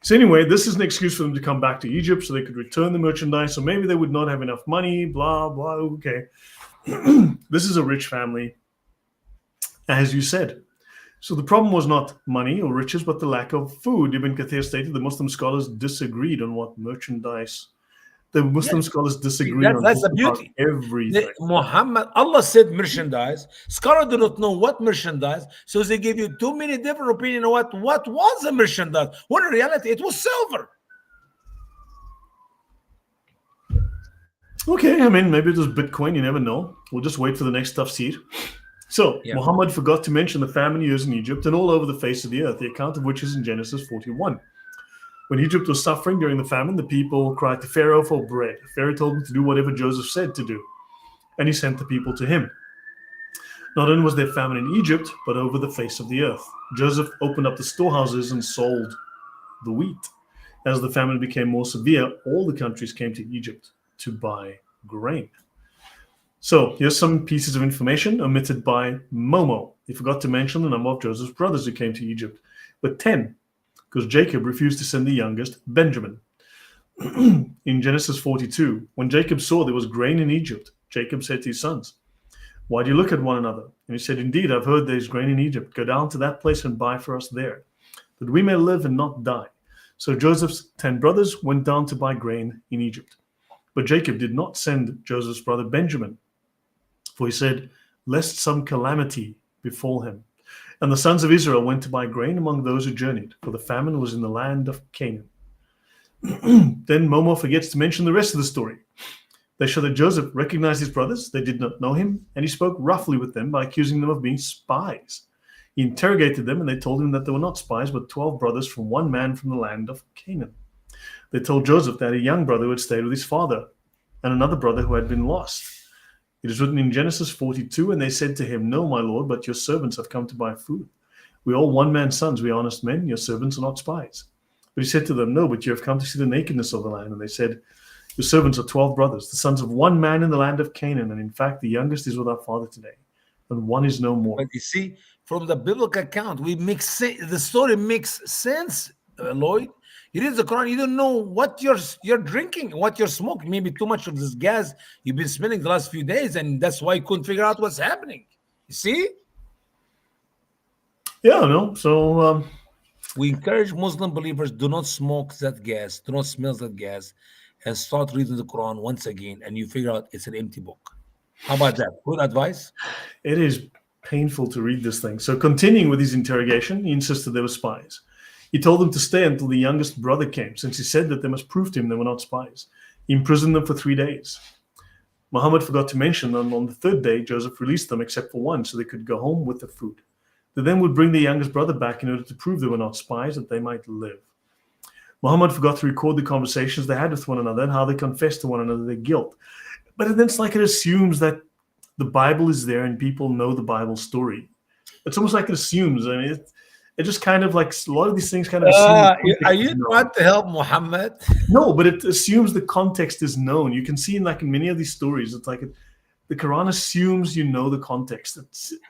A: so anyway, this is an excuse for them to come back to Egypt so they could return the merchandise. So maybe they would not have enough money, blah, blah. Okay. This is a rich family, as you said. So the problem was not money or riches, but the lack of food. Ibn Kathir stated the Muslim scholars disagreed on what merchandise. The Muslim
B: yes,
A: scholars
B: see,
A: disagreed on
B: that's
A: just
B: the
A: about
B: beauty.
A: everything.
B: Muhammad, Allah said merchandise. Scholars do not know what merchandise, so they give you too many different opinions on what was the merchandise. When in reality, it was silver.
A: Okay, I mean, maybe it was Bitcoin. You never know. We'll just wait for the next tafsir. So
B: Yeah.
A: Muhammad forgot to mention the famine years in Egypt and all over the face of the earth, the account of which is in Genesis 41. When Egypt was suffering during the famine, the people cried to Pharaoh for bread. Pharaoh told them to do whatever Joseph said to do, and he sent the people to him. Not only was there famine in Egypt, but over the face of the earth. Joseph opened up the storehouses and sold the wheat. As the famine became more severe, all the countries came to Egypt to buy grain. So here's some pieces of information omitted by Momo. He forgot to mention the number of Joseph's brothers who came to Egypt, but 10, because Jacob refused to send the youngest, Benjamin. In Genesis 42, when Jacob saw there was grain in Egypt, Jacob said to his sons, "Why do you look at one another?" And he said, "Indeed, I've heard there's grain in Egypt. Go down to that place and buy for us there, that we may live and not die." So Joseph's 10 brothers went down to buy grain in Egypt. But Jacob did not send Joseph's brother Benjamin, for he said, "Lest some calamity befall him." And the sons of Israel went to buy grain among those who journeyed, for the famine was in the land of Canaan. Then Momo forgets to mention the rest of the story. They show that Joseph recognized his brothers, they did not know him, and he spoke roughly with them by accusing them of being spies. He interrogated them, and they told him that they were not spies, but 12 brothers from one man from the land of Canaan. They told Joseph that a young brother who had stayed with his father and another brother who had been lost. It is written in Genesis 42, and they said to him, "No, my lord, but your servants have come to buy food. We are all one man's sons, we are honest men, your servants are not spies." But he said to them, "No, but you have come to see the nakedness of the land." And they said, "Your servants are 12 brothers, the sons of one man in the land of Canaan, and in fact the youngest is with our father today, and one is no more."
B: But you see, from the biblical account, the story makes sense, Lloyd. You read the Quran, you don't know what you're drinking, what you're smoking. Maybe too much of this gas you've been smelling the last few days, and that's why you couldn't figure out what's happening. You see?
A: Yeah, no. So
B: We encourage Muslim believers, do not smoke that gas, do not smell that gas, and start reading the Quran once again, and you figure out it's an empty book. How about that? Good advice?
A: it is painful to read this thing. So continuing with his interrogation, he insisted they were spies. He told them to stay until the youngest brother came, since he said that they must prove to him they were not spies. He imprisoned them for 3 days. Muhammad forgot to mention that on the third day, Joseph released them except for one, so they could go home with the food. They then would bring the youngest brother back in order to prove they were not spies, that they might live. Muhammad forgot to record the conversations they had with one another and how they confessed to one another their guilt. But then it's like it assumes that the Bible is there and people know the Bible story. It's almost like it assumes. I mean, it just kind of like a lot of these things kind of assume.
B: Are you trying to help Muhammad?
A: No, but it assumes the context is known. You can see in many of these stories, it's like the Quran assumes you know the context.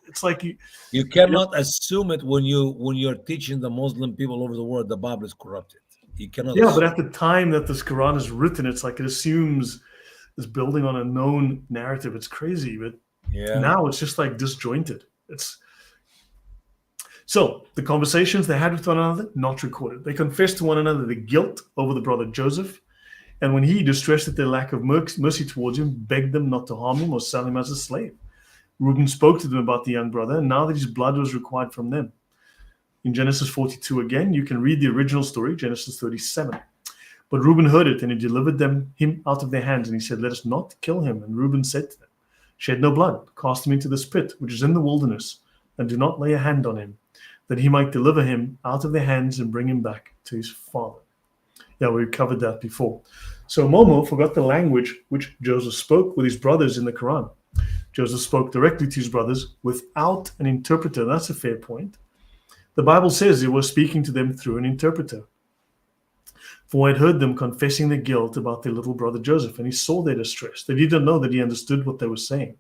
A: It's like
B: you cannot assume it when you're teaching the Muslim people all over the world the Bible is corrupted. You cannot.
A: Yeah, but at the time that this Quran is written, it's like it assumes it's building on a known narrative. It's crazy, but now it's just like disjointed. So the conversations they had with one another, not recorded. They confessed to one another the guilt over the brother Joseph, and when he, distressed at their lack of mercy towards him, begged them not to harm him or sell him as a slave. Reuben spoke to them about the young brother, and now that his blood was required from them. In Genesis 42 again, you can read the original story, Genesis 37. But Reuben heard it, and he delivered him out of their hands, and he said, "Let us not kill him." And Reuben said to them, "Shed no blood, cast him into this pit, which is in the wilderness, and do not lay a hand on him, that he might deliver him out of their hands and bring him back to his father." Yeah, we covered that before. So Momo forgot the language which Joseph spoke with his brothers in the Quran. Joseph spoke directly to his brothers without an interpreter. That's a fair point. The Bible says he was speaking to them through an interpreter. For I had heard them confessing their guilt about their little brother Joseph, and he saw their distress. They did not know that he understood what they were saying.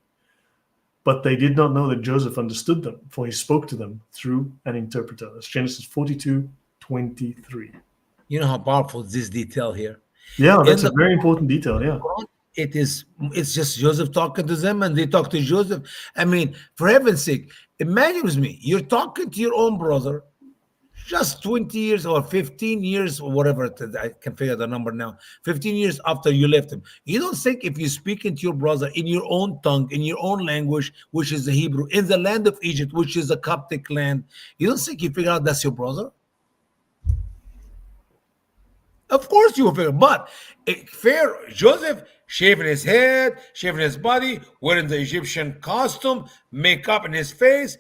A: But they did not know that Joseph understood them, for he spoke to them through an interpreter. That's Genesis 42:23.
B: You know how powerful is this detail here?
A: Yeah, that's a very important detail, yeah.
B: It's just Joseph talking to them, and they talk to Joseph. I mean, for heaven's sake, imagine with me, you're talking to your own brother just 20 years or 15 years or whatever, I can figure the number now, 15 years after you left him. You don't think if you're speaking to your brother in your own tongue, in your own language, which is the Hebrew, in the land of Egypt, which is the Coptic land, you don't think you figure out that's your brother? Of course you will figure, but Joseph shaving his head, shaving his body, wearing the Egyptian costume, makeup in his face,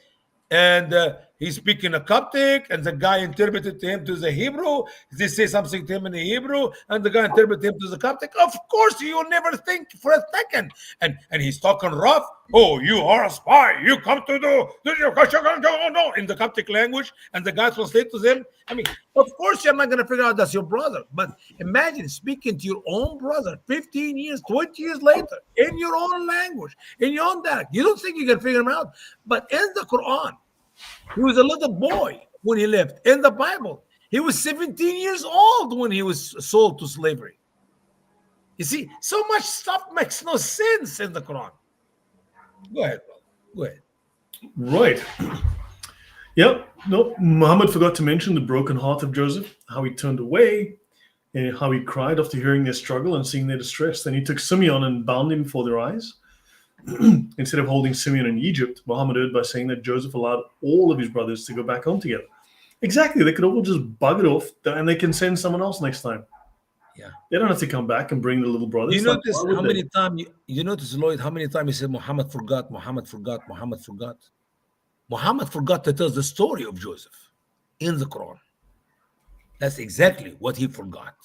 B: and he's speaking a Coptic, and the guy interpreted to him to the Hebrew. They say something to him in the Hebrew, and the guy interpreted him to the Coptic. Of course, you will never think for a second. And he's talking rough. "Oh, you are a spy. You come to do in the Coptic language," and the guy translates to them. I mean, of course, you're not going to figure out that's your brother. But imagine speaking to your own brother 15 years, 20 years later, in your own language, in your own dialect. You don't think you can figure him out. But in the Quran, he was a little boy when he lived. In the Bible, he was 17 years old when he was sold to slavery. You see, so much stuff makes no sense in the Quran. Go ahead, brother. Go ahead.
A: Right. Yep. No, Muhammad forgot to mention the broken heart of Joseph, how he turned away, and how he cried after hearing their struggle and seeing their distress. Then he took Simeon and bound him before their eyes. Instead of holding Simeon in Egypt, Muhammad erred by saying that Joseph allowed all of his brothers to go back home together. Exactly. They could all just bug it off, and they can send someone else next time.
B: Yeah.
A: They don't have to come back and bring the little brothers.
B: You notice how many times you notice, Lloyd, how many times he said Muhammad forgot, Muhammad forgot, Muhammad forgot. Muhammad forgot to tell the story of Joseph in the Quran. That's exactly what he forgot.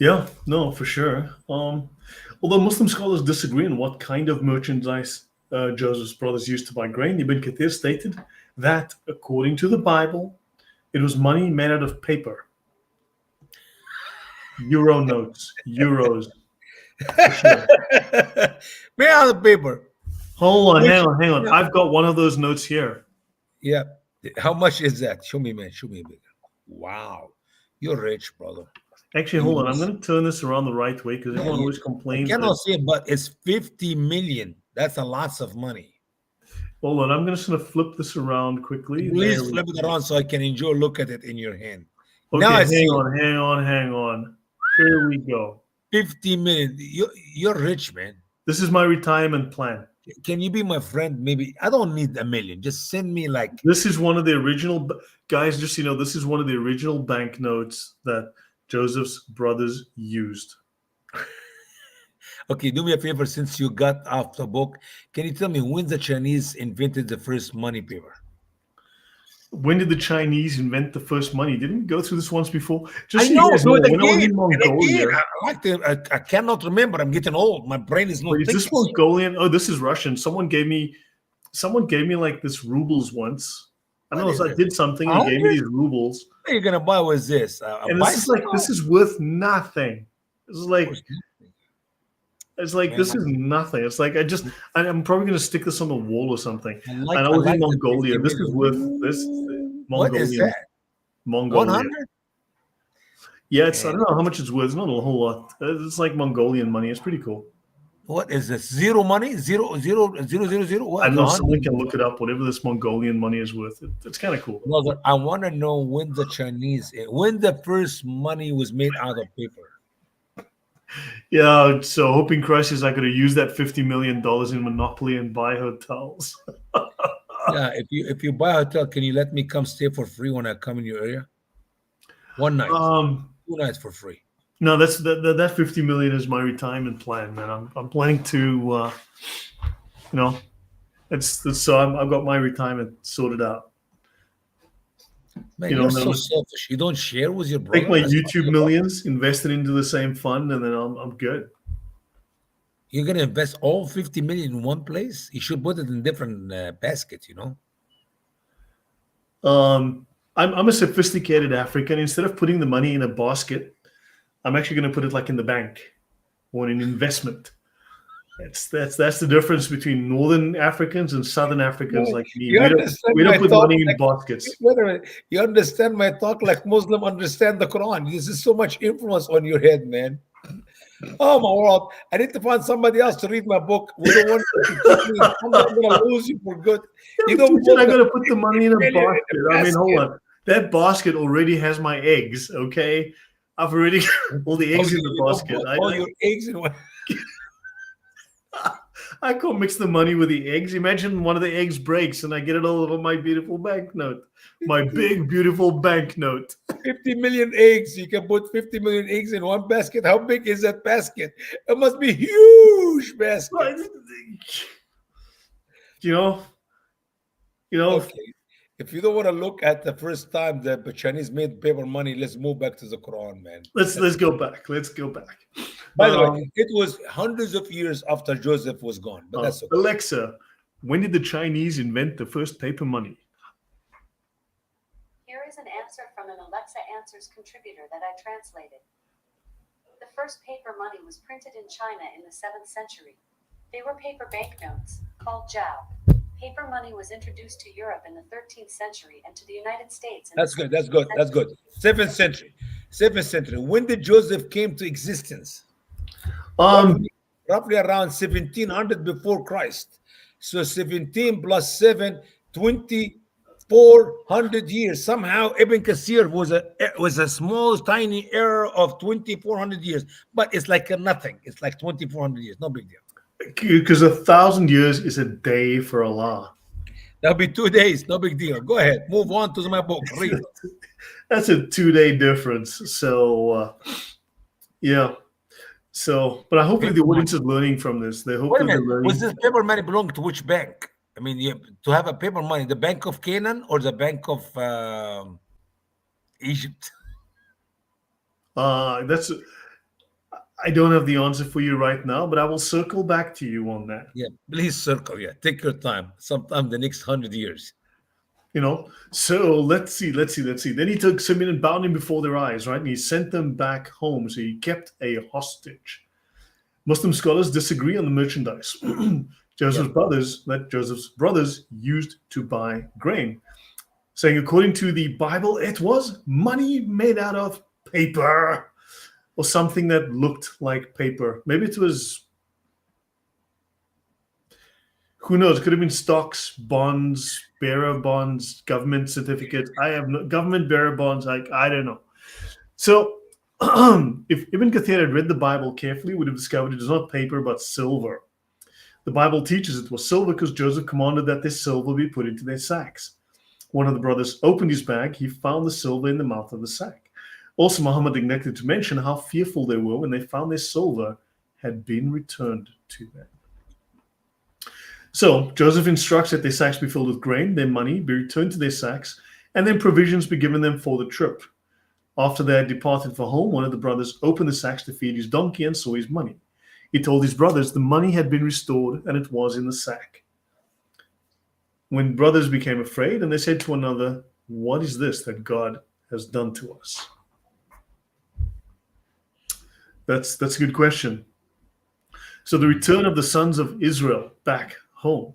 A: Yeah, no, for sure. Although Muslim scholars disagree on what kind of merchandise Joseph's brothers used to buy grain, Ibn Kathir stated that, according to the Bible, it was money made out of paper, euro notes, euros, for sure.
B: May out of paper.
A: Hold on,
B: Which,
A: hang on, hang on.
B: yeah,
A: I've got one of those notes here.
B: yeah. How much is that? Show me, man. Show me a bigger. Wow, you're rich, brother.
A: Actually,
B: You
A: hold on. I'm
B: must.
A: going to turn this around the right way because
B: Yeah,
A: everyone always
B: I
A: complains that.
B: cannot say, but it's 50 million. That's a lots of money.
A: Hold on, I'm just going to flip this around quickly. There
B: Please
A: we
B: flip it
A: go.
B: around so I can enjoy look at it in your hand. Now
A: Okay,
B: I
A: hang
B: see it.
A: on, hang on, hang on. Here we go.
B: 50 million. You're rich, man.
A: This is my retirement plan.
B: Can you be my friend? Maybe I don't need a million. Just send me like,
A: This is one of the original guys. Just so you know, this is one of the original banknotes that Joseph's brothers used.
B: okay, do me a favor since you got off the book. Can you tell me when the Chinese invented the first money paper?
A: When did the Chinese invent the first money? Didn't we go through this once before?
B: I
A: Just so you
B: know,
A: guys
B: do
A: know,
B: it
A: when I was
B: again
A: in
B: and again.
A: Mongolia,
B: I cannot remember. I'm getting old. My brain is
A: wait,
B: not
A: is this
B: thinking.
A: Mongolian? Oh, this is Russian. Someone gave me like this rubles once. I don't
B: What
A: know,
B: is
A: so I
B: it?
A: did something and he gave me
B: 100?
A: these rubles.
B: What are you gonna buy with this? A
A: And this is like
B: bicycle?
A: this is worth nothing. This is
B: Of
A: like
B: course not.
A: it's like
B: Man,
A: this is nothing. It's like I'm probably gonna stick this on the wall or something. And I
B: I
A: was in
B: like the 50
A: Mongolia. This is
B: million.
A: worth this
B: Ooh, what is
A: Mongolian
B: that?
A: Mongolia.
B: 100?
A: Yeah, it's I
B: Man,
A: don't know how much it's worth. It's not a whole lot. It's like Mongolian money. It's pretty cool.
B: what is this? Zero money? Zero?
A: I
B: What?
A: know
B: 100?
A: someone can look it up. Whatever this Mongolian money is worth, it's kind of cool.
B: Brother, I want to know when the Chinese, when the first money was made out of paper.
A: Yeah. So hoping crisis, I could have used that $50 million in Monopoly and buy hotels.
B: Yeah, if you buy a hotel, can you let me come stay for free when I come in your area? One night,
A: um,
B: 2 nights for free.
A: no, that 50 million is my retirement plan, man. I'm planning to, you know, it's so I've got my retirement sorted out.
B: Man,
A: You know,
B: you're
A: and then
B: so
A: I'm gonna
B: selfish. You don't share with your
A: take
B: brother,
A: my YouTube
B: especially your brother.
A: millions, invest it into the same fund, and then I'm good.
B: You're gonna invest all 50 million in one place. You should put it in different baskets.
A: I'm a sophisticated African. Instead of putting the money in a basket, I'm actually going to put it like in the bank or in an investment. That's the difference between Northern Africans and Southern Africans
B: You
A: like me.
B: you
A: We don't
B: understand
A: we
B: my
A: don't put
B: talk
A: money in
B: like
A: baskets.
B: wait a minute. You understand my talk like Muslim understand the Quran. This is so much influence on your head, man. Oh my world. I need to find somebody else to read my book. We don't want you to keep me. I'm gonna lose you for good. You
A: But
B: don't
A: you said I
B: put the
A: got to put the
B: 50
A: money in a
B: million in
A: basket.
B: a
A: I mean, hold
B: basket.
A: on. That basket already has my eggs. Okay, I've already got all the
B: Oh,
A: eggs in the
B: you don't
A: basket.
B: put all your eggs in one.
A: I can't mix the money with the eggs. Imagine one of the eggs breaks and I get it all over my beautiful banknote, my
B: 50
A: big beautiful banknote.
B: 50 million eggs. You can put 50 million eggs in one basket. How big is that basket? It must be huge basket.
A: You know, you know.
B: Okay. If you don't want to look at the first time the Chinese made paper money, let's move back to the Quran, man.
A: Let's go back. Let's go back.
B: By the way, it was hundreds of years after Joseph was gone, but that's okay.
A: Alexa, when did the Chinese invent the first paper money?
C: Here is an answer from an Alexa Answers contributor that I translated. The first paper money was printed in China in the 7th century. They were paper banknotes, called jiao. Paper money was introduced to Europe in the 13th century and to the United States in
B: That's
C: the
B: good. That's
C: 16th
B: good. That's
C: century.
B: good. 7th century. 7th century. When did Joseph came to existence?
A: Um,
B: Roughly around 1700 before Christ. So 17 plus 7, 2400 years. Somehow Ibn Kathir was a small, tiny error of 2400 years, but it's like a nothing. It's like 2400 years. No big deal.
A: because 1,000 years is a day for Allah.
B: That'll be 2 days. No big deal. Go ahead. Move on to my book. Read.
A: That's a 2 day difference. So yeah. So, but hopefully the
B: Paper money.
A: audience is learning from this. They
B: Wait a
A: hopefully they're
B: minute. Was
A: learning.
B: this paper money belong to which bank? I mean, to have a paper money, the Bank of Canaan or the Bank of Egypt?
A: That's I don't have the answer for you right now, but I will circle back to you on that.
B: Yeah, please circle. Yeah, take your time. Sometime the next 100 years.
A: So let's see. Then he took Simeon and bound him before their eyes, right? And he sent them back home. So he kept a hostage. Muslim scholars disagree on the merchandise.
B: Yeah.
A: Joseph's brothers used to buy grain, saying according to the Bible, it was money made out of paper or something that looked like paper. Maybe it was, who knows? It could have been stocks, bonds, bearer bonds, government certificates. I have no government bearer bonds. Like, I don't know. So, if Ibn Kathir had read the Bible carefully, would have discovered it is not paper but silver. The Bible teaches it was silver because Joseph commanded that this silver be put into their sacks. One of the brothers opened his bag. He found the silver in the mouth of the sack. Also, Muhammad neglected to mention how fearful they were when they found their silver had been returned to them. So Joseph instructs that their sacks be filled with grain, their money be returned to their sacks, and then provisions be given them for the trip. After they had departed for home, one of the brothers opened the sacks to feed his donkey and saw his money. He told his brothers the money had been restored and it was in the sack. When brothers became afraid, and they said to one another, "What is this that God has done to us?" That's a good question. So the return of the sons of Israel back home.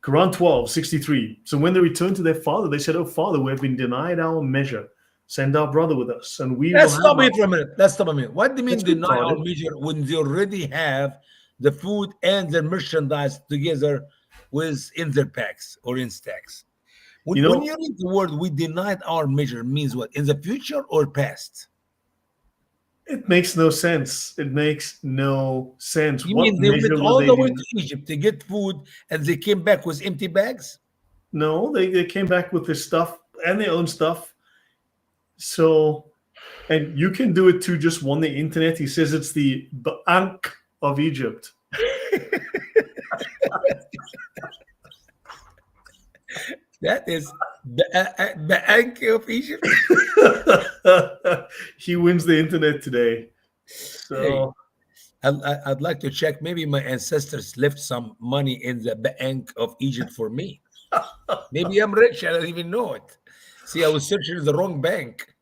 A: Quran 12:63. So when they returned to their father, they said, "Oh father, we have been denied our measure. Send our brother with us, and we
B: Let's
A: will
B: stop
A: have
B: it for a minute. Let's stop a minute. What do you mean
A: That's
B: deny our
A: retarded.
B: measure when they already have the food and the merchandise together in their packs or in stacks? When,
A: You
B: when
A: know,
B: you read the word "we denied our measure" means what? In the future or past?
A: it makes no sense. It makes no sense.
B: You
A: What
B: mean they went
A: measure were
B: all
A: they
B: the way
A: doing?
B: to Egypt to get food and they came back with empty bags?
A: No, they came back with their stuff and their own stuff. So, and you can do it too, just on the internet. He says it's the Bank of Egypt.
B: That is the anchor of Egypt.
A: He wins the internet today.
B: Hey,
A: So,
B: I'd like to check. Maybe my ancestors left some money in the bank of Egypt for me. Maybe I'm rich. I don't even know it. See, I was searching the wrong bank.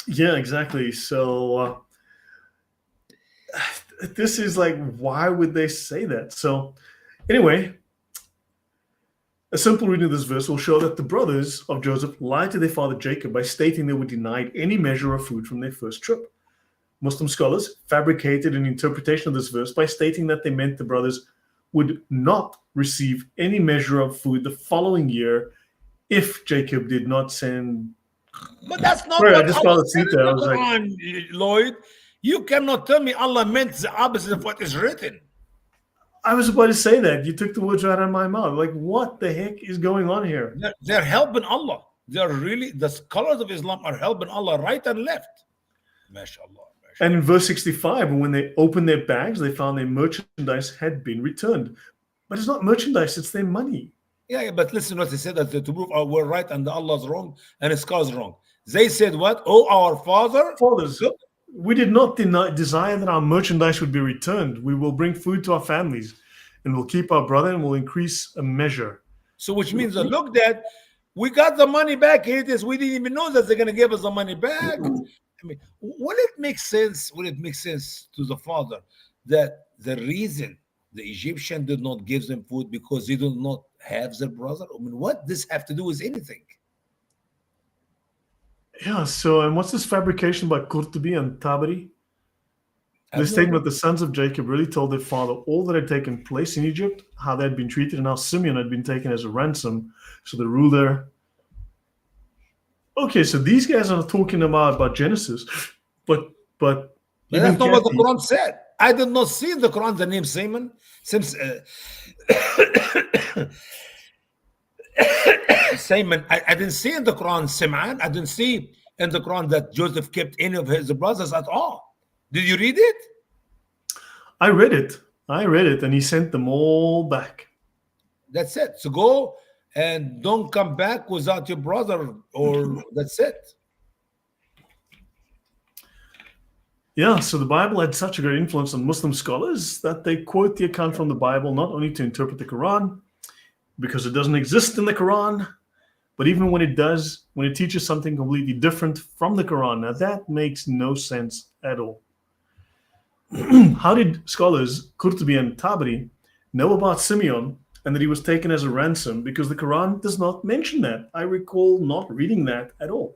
A: yeah, exactly. So, this is like, why would they say that? So, anyway, a simple reading of this verse will show that the brothers of Joseph lied to their father Jacob by stating they were denied any measure of food from their first trip. Muslim scholars fabricated an interpretation of this verse by stating that they meant the brothers would not receive any measure of food the following year if Jacob did not send.
B: But that's not
A: Sorry, I
B: what
A: just
B: Allah
A: fell
B: said
A: asleep
B: in
A: there. I
B: the
A: was like,
B: Quran, Lloyd. You cannot tell me Allah meant the opposite of what is written.
A: I was about to say that. You took the words right out of my mouth. Like, what the heck is going on here?
B: They're helping Allah. They're really, the scholars of Islam are helping Allah right and left. MashaAllah.
A: And in verse 65, when they opened their bags, they found their merchandise had been returned. But it's not merchandise, it's their money.
B: Yeah, but listen what they said, that to prove we're right and Allah's wrong and his scholars wrong. They said what? Oh, our father.
A: Fathers,
B: Look,
A: we did not desire that our merchandise would be returned. We will bring food to our families and we'll keep our brother and we'll increase a measure.
B: so which means that look, Dad, we got the money back. Here it is. We didn't even know that they're gonna give us the money back. I mean, will it make sense? Will it make sense to the father that the reason the Egyptian did not give them food because they do not have their brother? I mean, what this have to do with anything?
A: Yeah, so, and what's this fabrication by Qurtubi and Tabari?
B: I have
A: This
B: no
A: statement,
B: idea.
A: the sons of Jacob really told their father all that had taken place in Egypt, how they had been treated, and how Simeon had been taken as a ransom. So the ruler. Okay, so these guys are talking about Genesis, but
B: But
A: Ibn
B: that's not what the
A: Kathir,
B: Quran said. I did not see in the Quran the name Simon. Simon, I didn't see in the Quran Simon. I didn't see in the Quran that Joseph kept any of his brothers at all. Did you read it?
A: I read it. I read it, and he sent them all back.
B: That's it. So go and don't come back without your brother, or that's it.
A: Yeah, so the Bible had such a great influence on Muslim scholars that they quote the account from the Bible not only to interpret the Quran, because it doesn't exist in the Quran, but even when it does, when it teaches something completely different from the Quran. Now, that makes no sense at all. How did scholars Qurtubi and Tabari know about Simeon and that he was taken as a ransom? Because the Quran does not mention that. I recall not reading that at all.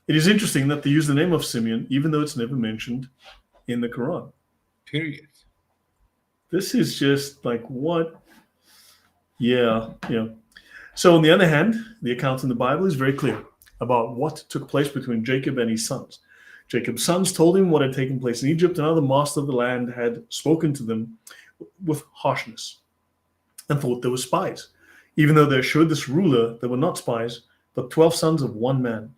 A: It is interesting that they use the name of Simeon, even though it's never mentioned in the Quran.
B: Period.
A: This is just like, what? Yeah, yeah. So, on the other hand, the account in the Bible is very clear about what took place between Jacob and his sons. Jacob's sons told him what had taken place in Egypt, and how the master of the land had spoken to them with harshness and thought they were spies, even though they assured this ruler they were not spies, but 12 sons of one man.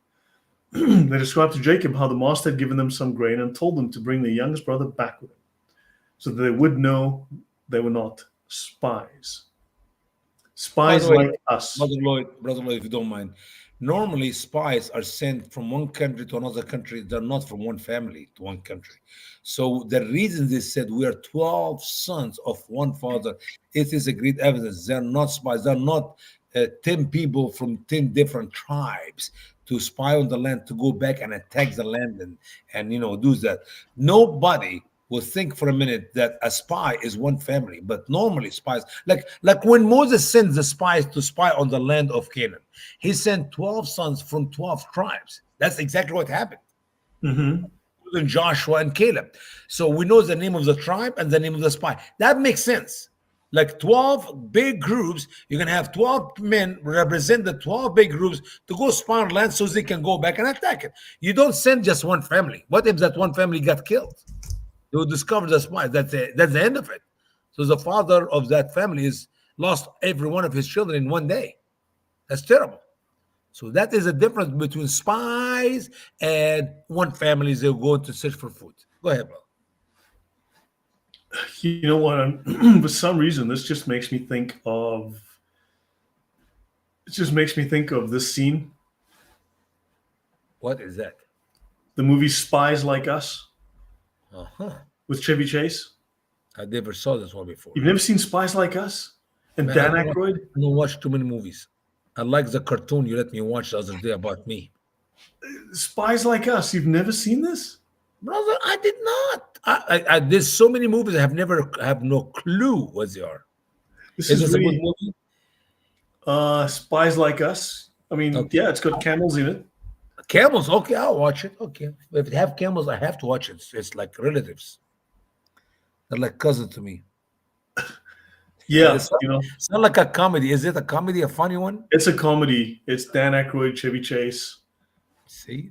A: They described to Jacob how the master had given them some grain and told them to bring their youngest brother back with him, so that they would know they were not spies.
B: By the
A: Spies
B: way,
A: like us.
B: Brother Lloyd, if you don't mind, normally spies are sent from one country to another country. They're not from one family to one country. So the reason they said we are 12 sons of one father, it is a great evidence. They're not spies. They're not 10 people from 10 different tribes to spy on the land, to go back and attack the land and do that. Nobody will think for a minute that a spy is one family, but normally spies, like when Moses sent the spies to spy on the land of Canaan, he sent 12 sons from 12 tribes. That's exactly what happened.
A: Mhm.
B: Including Joshua and Caleb. So we know the name of the tribe and the name of the spy. That makes sense. Like 12 big groups, you're going to have 12 men represent the 12 big groups to go spy on land so they can go back and attack it. You don't send just one family. What if that one family got killed? They will discover the spy. That's the end of it. So the father of that family is lost every one of his children in one day. That's terrible. So that is a difference between spies and one family is going to search for food. Go ahead, bro.
A: You know what? For some reason, this just makes me think of. It just makes me think of this scene,
B: What is that?
A: the movie Spies Like Us
B: Uh-huh.
A: with Chevy Chase.
B: I never saw this one before.
A: You've never seen Spies Like Us? And
B: Man,
A: Dan Aykroyd?
B: I don't watch too many movies. I like the cartoon you let me watch the other day about me.
A: Spies Like Us. You've never seen this?
B: Brother, I did not. There's so many movies I have no clue what they are.
A: This
B: Is
A: is
B: this a good
A: really
B: movie?
A: Spies Like Us. I mean,
B: Okay.
A: yeah, it's got camels in it.
B: Camels, okay, I'll watch it. Okay. If it have camels, I have to watch it. It's like relatives. They're like cousin to me.
A: Yeah,
B: It's not like a comedy. Is it a comedy, a funny one?
A: it's a comedy. It's Dan Aykroyd, Chevy Chase,
B: See?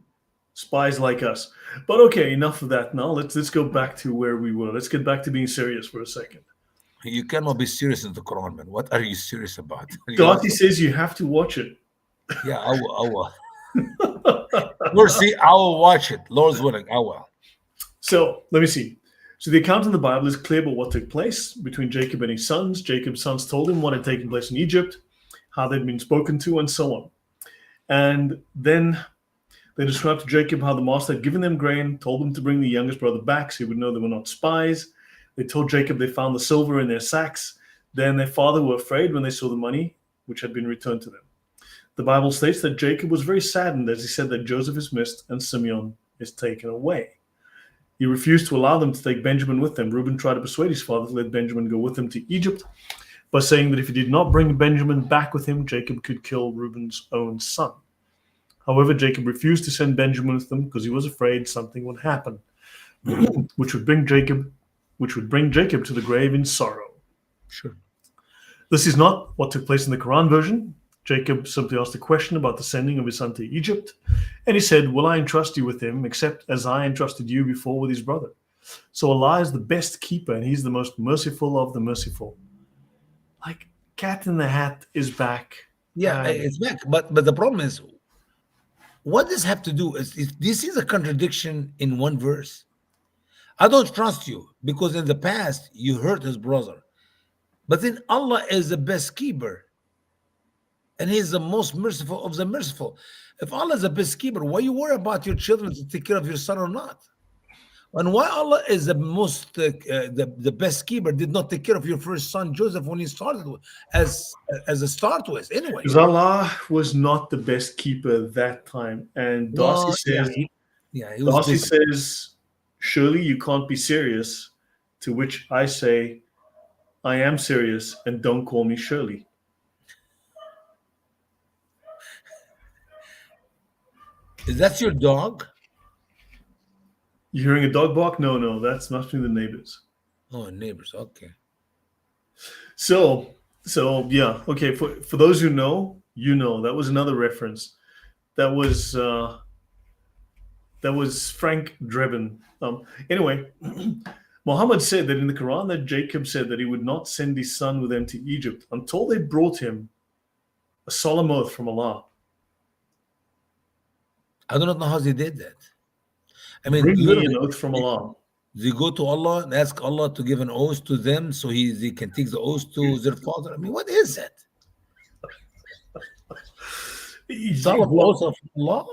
A: Spies Like Us. But okay, enough of that now. Let's go back to where we were. Let's get back to being serious for a second.
B: You cannot be serious in the Quran, man. What are you serious about?
A: Gati says you have to watch it.
B: Yeah, I will. We'll see. I will watch it. Lord's willing, I will.
A: So let me see. So the account in the Bible is clear about what took place between Jacob and his sons. Jacob's sons told him what had taken place in Egypt, how they'd been spoken to, and so on. And then they described to Jacob how the master had given them grain, told them to bring the youngest brother back so he would know they were not spies. They told Jacob they found the silver in their sacks. Then their father were afraid when they saw the money, which had been returned to them. The Bible states that Jacob was very saddened as he said that Joseph is missed and Simeon is taken away. He refused to allow them to take Benjamin with them. Reuben tried to persuade his father to let Benjamin go with him to Egypt by saying that if he did not bring Benjamin back with him, Jacob could kill Reuben's own son. However, Jacob refused to send Benjamin with them because he was afraid something would happen, which would bring Jacob to the grave in sorrow.
B: Sure.
A: This is not what took place in the Quran version. Jacob simply asked a question about the sending of his son to Egypt, and he said, "Will I entrust you with him, except as I entrusted you before with his brother?" So Allah is the best keeper, and He's the most merciful of the merciful. Like Cat in the Hat is back.
B: Yeah, it's back. But the problem is, what does have to do? This is a contradiction in one verse. I don't trust you because in the past you hurt his brother. But then Allah is the best keeper. And He's the most merciful of the merciful. If Allah is the best keeper, why you worry about your children to take care of your son or not? And why Allah is the most the best keeper did not take care of your first son Joseph when he started as a start with anyway.
A: Because Allah was not the best keeper that time. And
B: Well, yeah, he was
A: Darcy
B: busy.
A: says, surely you can't be serious. To which I say, I am serious, and don't call me Shirley.
B: Is that your dog?
A: You hearing a dog bark? No, no, that's must be the neighbors.
B: Oh, neighbors. Okay.
A: So, so yeah, okay. For those who know, you know that was another reference. That was uh, that was Frank Drebin. Anyway, Muhammad said that in the Quran that Jacob said that he would not send his son with them to Egypt until they brought him a solemn oath from Allah.
B: I do not know how they did that. I mean,
A: Bring me an
B: literally,
A: oath from Allah.
B: they go to Allah and ask Allah to give an oath to them so they can take the oath to their father. I mean, what is that? Solemn oath
A: Well,
B: of Allah?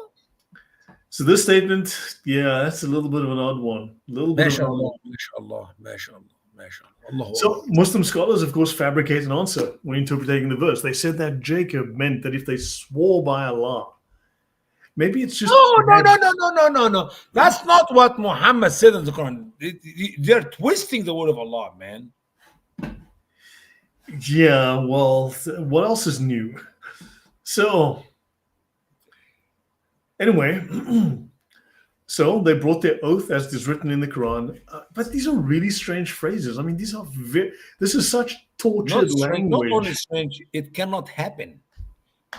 A: so this statement, yeah, that's a little bit of an odd one. A little bit of an odd
B: MashaAllah,
A: one.
B: MashaAllah, MashaAllah, MashaAllah. Allahu
A: So
B: Akbar.
A: Muslim scholars, of course, fabricate an answer when interpreting the verse. They said that Jacob meant that if they swore by Allah, maybe it's just
B: No, no, no, no, no, no, no, no. That's not what Muhammad said in the Quran. They're twisting the word of Allah, man.
A: yeah. Well, what else is new? So anyway, so they brought their oath as is written in the Quran, but these are really strange phrases. I mean, this is such
B: Not
A: tortured
B: strange, not only
A: language.
B: strange, it cannot happen.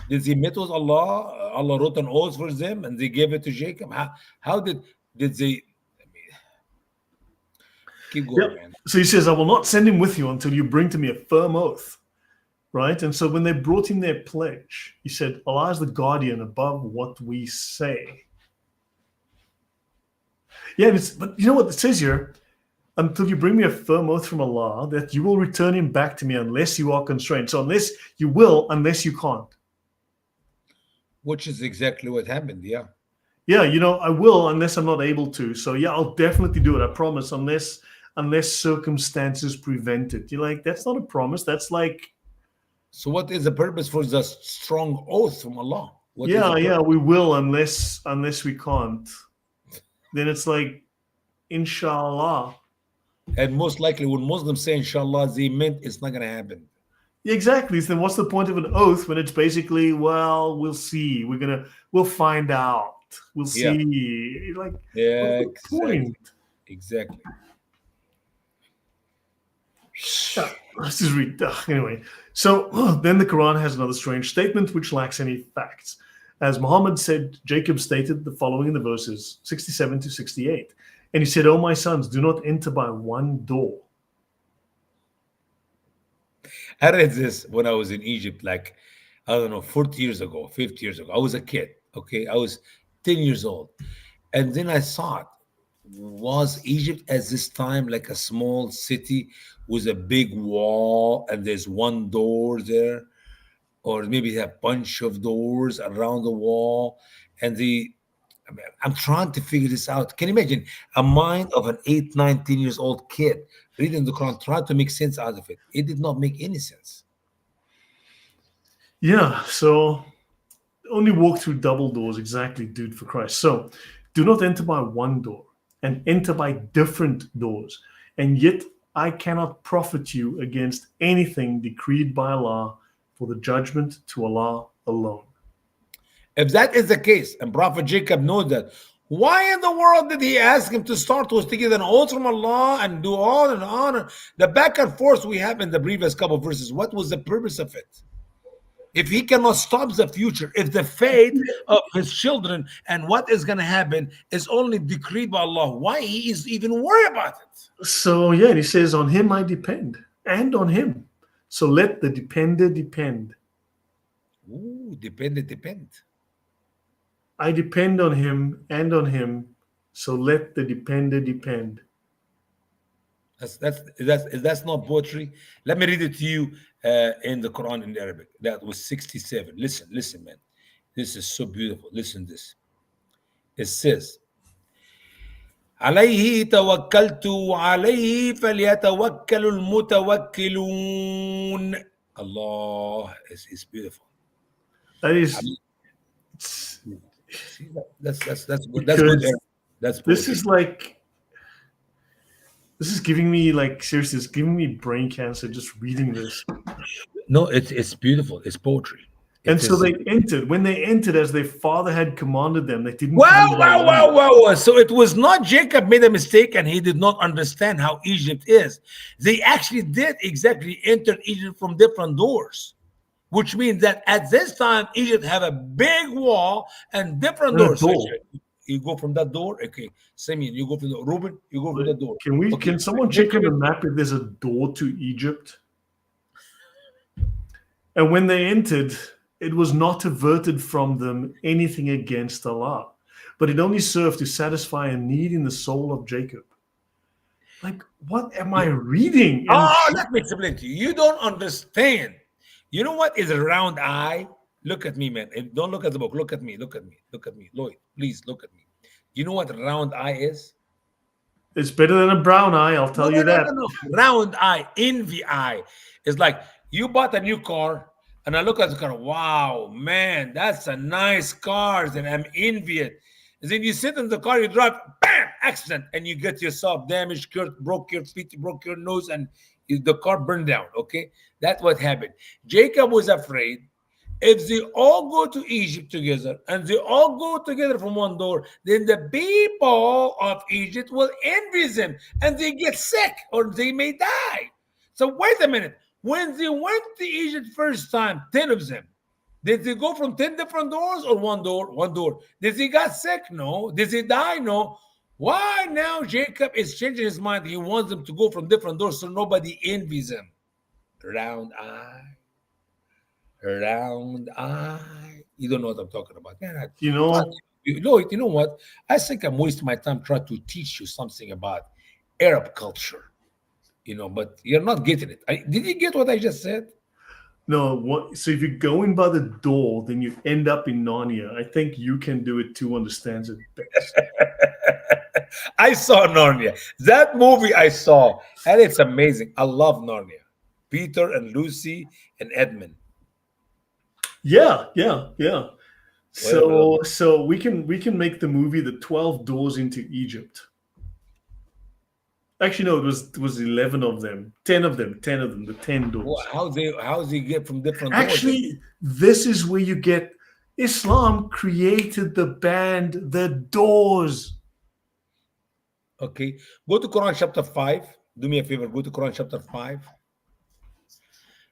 B: Did they meet with Allah? Allah wrote an oath for them and they gave it to Jacob. How did they? I mean, keep
A: Yeah.
B: going, man.
A: So he says, I will not send him with you until you bring to me a firm oath. Right? And so when they brought him their pledge, he said, Allah is the guardian above what we say. Yeah, but you know what it says here? Until you bring me a firm oath from Allah that you will return him back to me unless you are constrained. So unless you will, unless you can't.
B: Which is exactly what happened. Yeah.
A: Yeah, I will unless I'm not able to. So yeah, I'll definitely do it. I promise, unless circumstances prevent it. You're like, that's not a promise. That's like,
B: So what is the purpose for the strong oath from Allah? What is the
A: yeah,
B: purpose?
A: yeah, we will unless we can't. Then it's like, inshallah.
B: And most likely, when Muslims say inshallah, they meant it's not going to happen.
A: Exactly. So then what's the point of an oath when it's basically, well, we'll see. We'll find out. We'll
B: Yeah.
A: see. Like, what's
B: Yeah,
A: the point?
B: exactly.
A: Yeah, let's just read. Anyway, so then the Quran has another strange statement which lacks any facts. As Muhammad said, Jacob stated the following in the verses 67 to 68. And he said, "O my sons, do not enter by one door."
B: I read this when I was in Egypt, like, I don't know, 40 years ago, 50 years ago. I was a kid, okay? I was 10 years old. And then I thought, was Egypt at this time like a small city with a big wall and there's one door there? Or maybe a bunch of doors around the wall? And I'm trying to figure this out. Can you imagine a mind of an 8, 19 years old kid reading the Quran, trying to make sense out of it? It did not make any sense.
A: Yeah, so only walk through double doors, exactly, dude, for Christ. So do not enter by one door and enter by different doors. And yet I cannot profit you against anything decreed by Allah, for the judgment to Allah alone.
B: If that is the case, and Prophet Jacob knows that, why in the world did he ask him to start with to get an oath from Allah and do on and on? The back and forth we have in the previous couple of verses, what was the purpose of it? If he cannot stop the future, if the fate of his children and what is going to happen is only decreed by Allah, why he is even worried about it?
A: So yeah, and he says, on him I depend, and on him. So let the depender depend.
B: Ooh, depend.
A: I depend on him and on him. So let the depender depend.
B: That's not poetry. Let me read it to you in the Quran in Arabic. That was 67. Listen, man. This is so beautiful. Listen to this. It says, عليه توكلت وعليه فليتوكل المتوكلون. Allah is beautiful.
A: That
B: I
A: is
B: mean, see, that's good. That's good.
A: because
B: That's
A: this
B: poetry.
A: is like this is giving me like seriously, it's giving me brain cancer just reading this.
B: No, it's beautiful. It's poetry.
A: And
B: It
A: so
B: is.
A: they entered. When they entered, as their father had commanded them, they didn't come
B: Wow,
A: in by
B: wow,
A: land.
B: wow, wow, wow. So it was not Jacob made a mistake and he did not understand how Egypt is. They actually did exactly enter Egypt from different doors, which means that at this time, Egypt have a big wall and different
A: And a
B: doors. So
A: door.
B: you go from that door. Okay, Simeon, you go from the Reuben, you go from
A: But
B: the door.
A: can we?
B: Okay,
A: Can someone check on the
B: Benjamin.
A: map if there's a door to Egypt? And when they entered, it was not averted from them anything against Allah, but it only served to satisfy a need in the soul of Jacob. Like, what am I reading? And
B: Oh, let me explain to you. You don't understand. You know what is a round eye? Look at me, man. Don't look at the book. Look at me. Look at me. Look at me. Lloyd, please look at me. You know what a round eye is?
A: it's better than a brown eye, I'll
B: No,
A: tell
B: no,
A: you
B: no,
A: that.
B: no, no. Round eye, envy eye. It's like you bought a new car, and I look at the car. Wow, man, that's a nice car, and I'm envious. And then you sit in the car, you drive, bam, accident, and you get yourself damaged, broke your feet, broke your nose, and the car burned down. Okay, that's what happened. Jacob was afraid. If they all go to Egypt together and they all go together from one door, then the people of Egypt will envy them and they get sick or they may die. So wait a minute. When they went to Egypt first time, 10 of them, did they go from 10 different doors or one door? One door. Did they got sick? No. Did they die? No. Why now Jacob is changing his mind? He wants them to go from different doors so nobody envies him. Round eye. Round eye. You don't know what I'm talking about. Man,
A: You
B: try
A: know,
B: Lloyd, you know what? I think I'm wasting my time trying to teach you something about Arab culture, but you're not getting it. Did you get what I just said?
A: no, what so if you're going by the door, then you end up in Narnia. I think you can do it too understands it best.
B: I saw Narnia. That movie I saw, and it's amazing. I love Narnia. Peter and Lucy and Edmund.
A: Yeah, yeah, yeah.
B: Well, well,
A: So we can make the movie the 12 doors into Egypt. Actually, no, it was 11 of them, 10 of them, the 10 doors.
B: how they get from different doors?
A: Actually, this is where you get Islam created the band The Doors.
B: Okay, go to Quran chapter 5. Do me a favor, go to Quran chapter 5.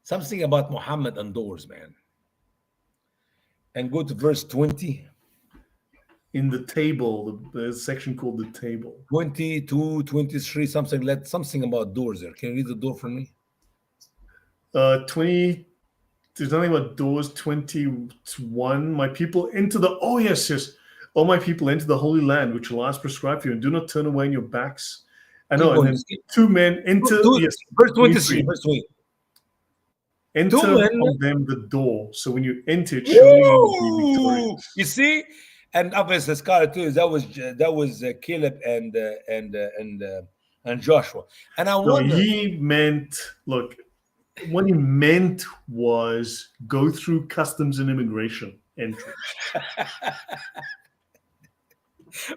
B: Something about Muhammad and doors, man. And go to verse 20,
A: In the table, the section called the table.
B: 22, 23, something about doors there. Can you read the door for me?
A: 20, there's nothing about doors. 21, my people into the, oh yes, yes. All my people enter the holy land, which Allah has prescribed for you, and do not turn away in your backs. I
B: Keep
A: know, and
B: going.
A: then two men enter, yes,
B: Verse 23.
A: 23.
B: Verse 20. Two
A: Enter
B: men.
A: from them the door. So when you enter it, surely you will be
B: Woo!
A: victorious.
B: You see, and obviously Scarlet too. That was Caleb and Joshua. And I
A: No,
B: wonder.
A: he meant, look, what he meant was go through customs and immigration entry.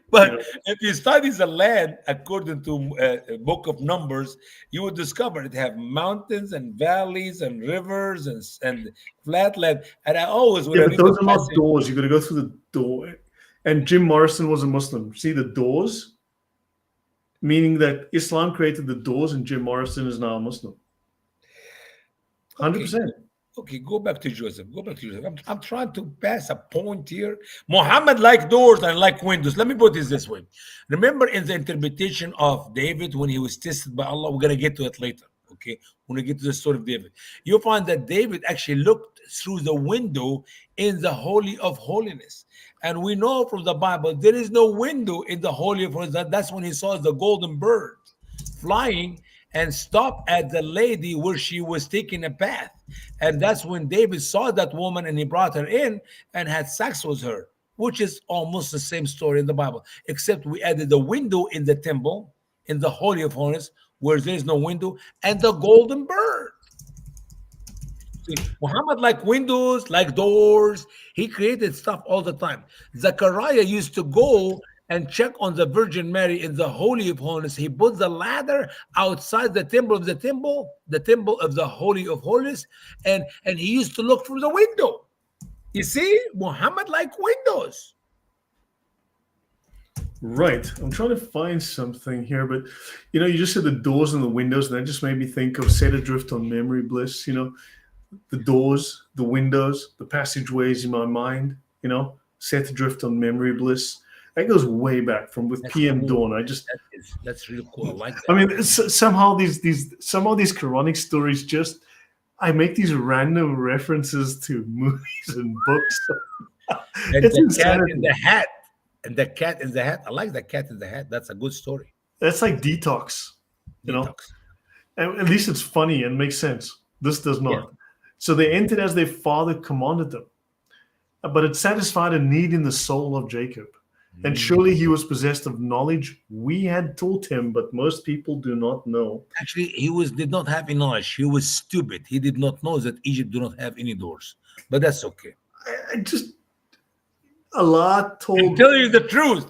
B: But
A: You know,
B: if you study the land according to Book of Numbers, you would discover it have mountains and valleys and rivers and flat land. And I always, when
A: yeah,
B: I
A: but
B: read the
A: those are not
B: passage,
A: doors. You got to go through the door. And Jim Morrison was a Muslim. See the doors, meaning that Islam created the doors, and Jim Morrison is now a Muslim.
B: okay,
A: 100%.
B: okay, go back to Joseph. Go back to Joseph. I'm trying to pass a point here. Muhammad like doors and like windows. Let me put it this way. Remember in the interpretation of David when he was tested by Allah, we're going to get to it later. Okay, when we get to the story of David, you'll find that David actually looked through the window in the Holy of Holiness. And we know from the Bible there is no window in the Holy of Holiness. That's when he saw the golden bird flying and stop at the lady where she was taking a bath. And that's when David saw that woman and he brought her in and had sex with her. which is almost the same story in the Bible, except we added the window in the temple, in the Holy of Holies, where there is no window, and the golden bird. See, Muhammad like windows, like doors. He created stuff all the time. Zechariah used to go and check on the Virgin Mary in the Holy of Holies. He put the ladder outside the temple of the Holy of Holies, and he used to look through the window. You see, Muhammad like windows.
A: Right. I'm trying to find something here, but you just said the doors and the windows, and that just made me think of Set Adrift on Memory Bliss. The doors, the windows, the passageways in my mind, set adrift on memory bliss. That goes way back from with
B: That's
A: PM
B: cool.
A: Dawn.
B: That's really cool. I like that.
A: I mean, somehow these Quranic stories I make these random references to movies and books.
B: And
A: It's
B: the cat
A: insanity.
B: in the hat. And the cat in the hat. I like the cat in the hat. That's a good story.
A: That's like Detox, you know.
B: Detox.
A: At least it's funny and makes sense. This does
B: Yeah.
A: not. So they entered as their father commanded them, but it satisfied a need in the soul of Jacob. And surely he was possessed of knowledge we had taught him, but most people do not know.
B: Actually, did not have any knowledge. He was stupid. He did not know that Egypt do not have any doors. But that's okay.
A: I just Allah
B: And
A: told
B: tell you the truth.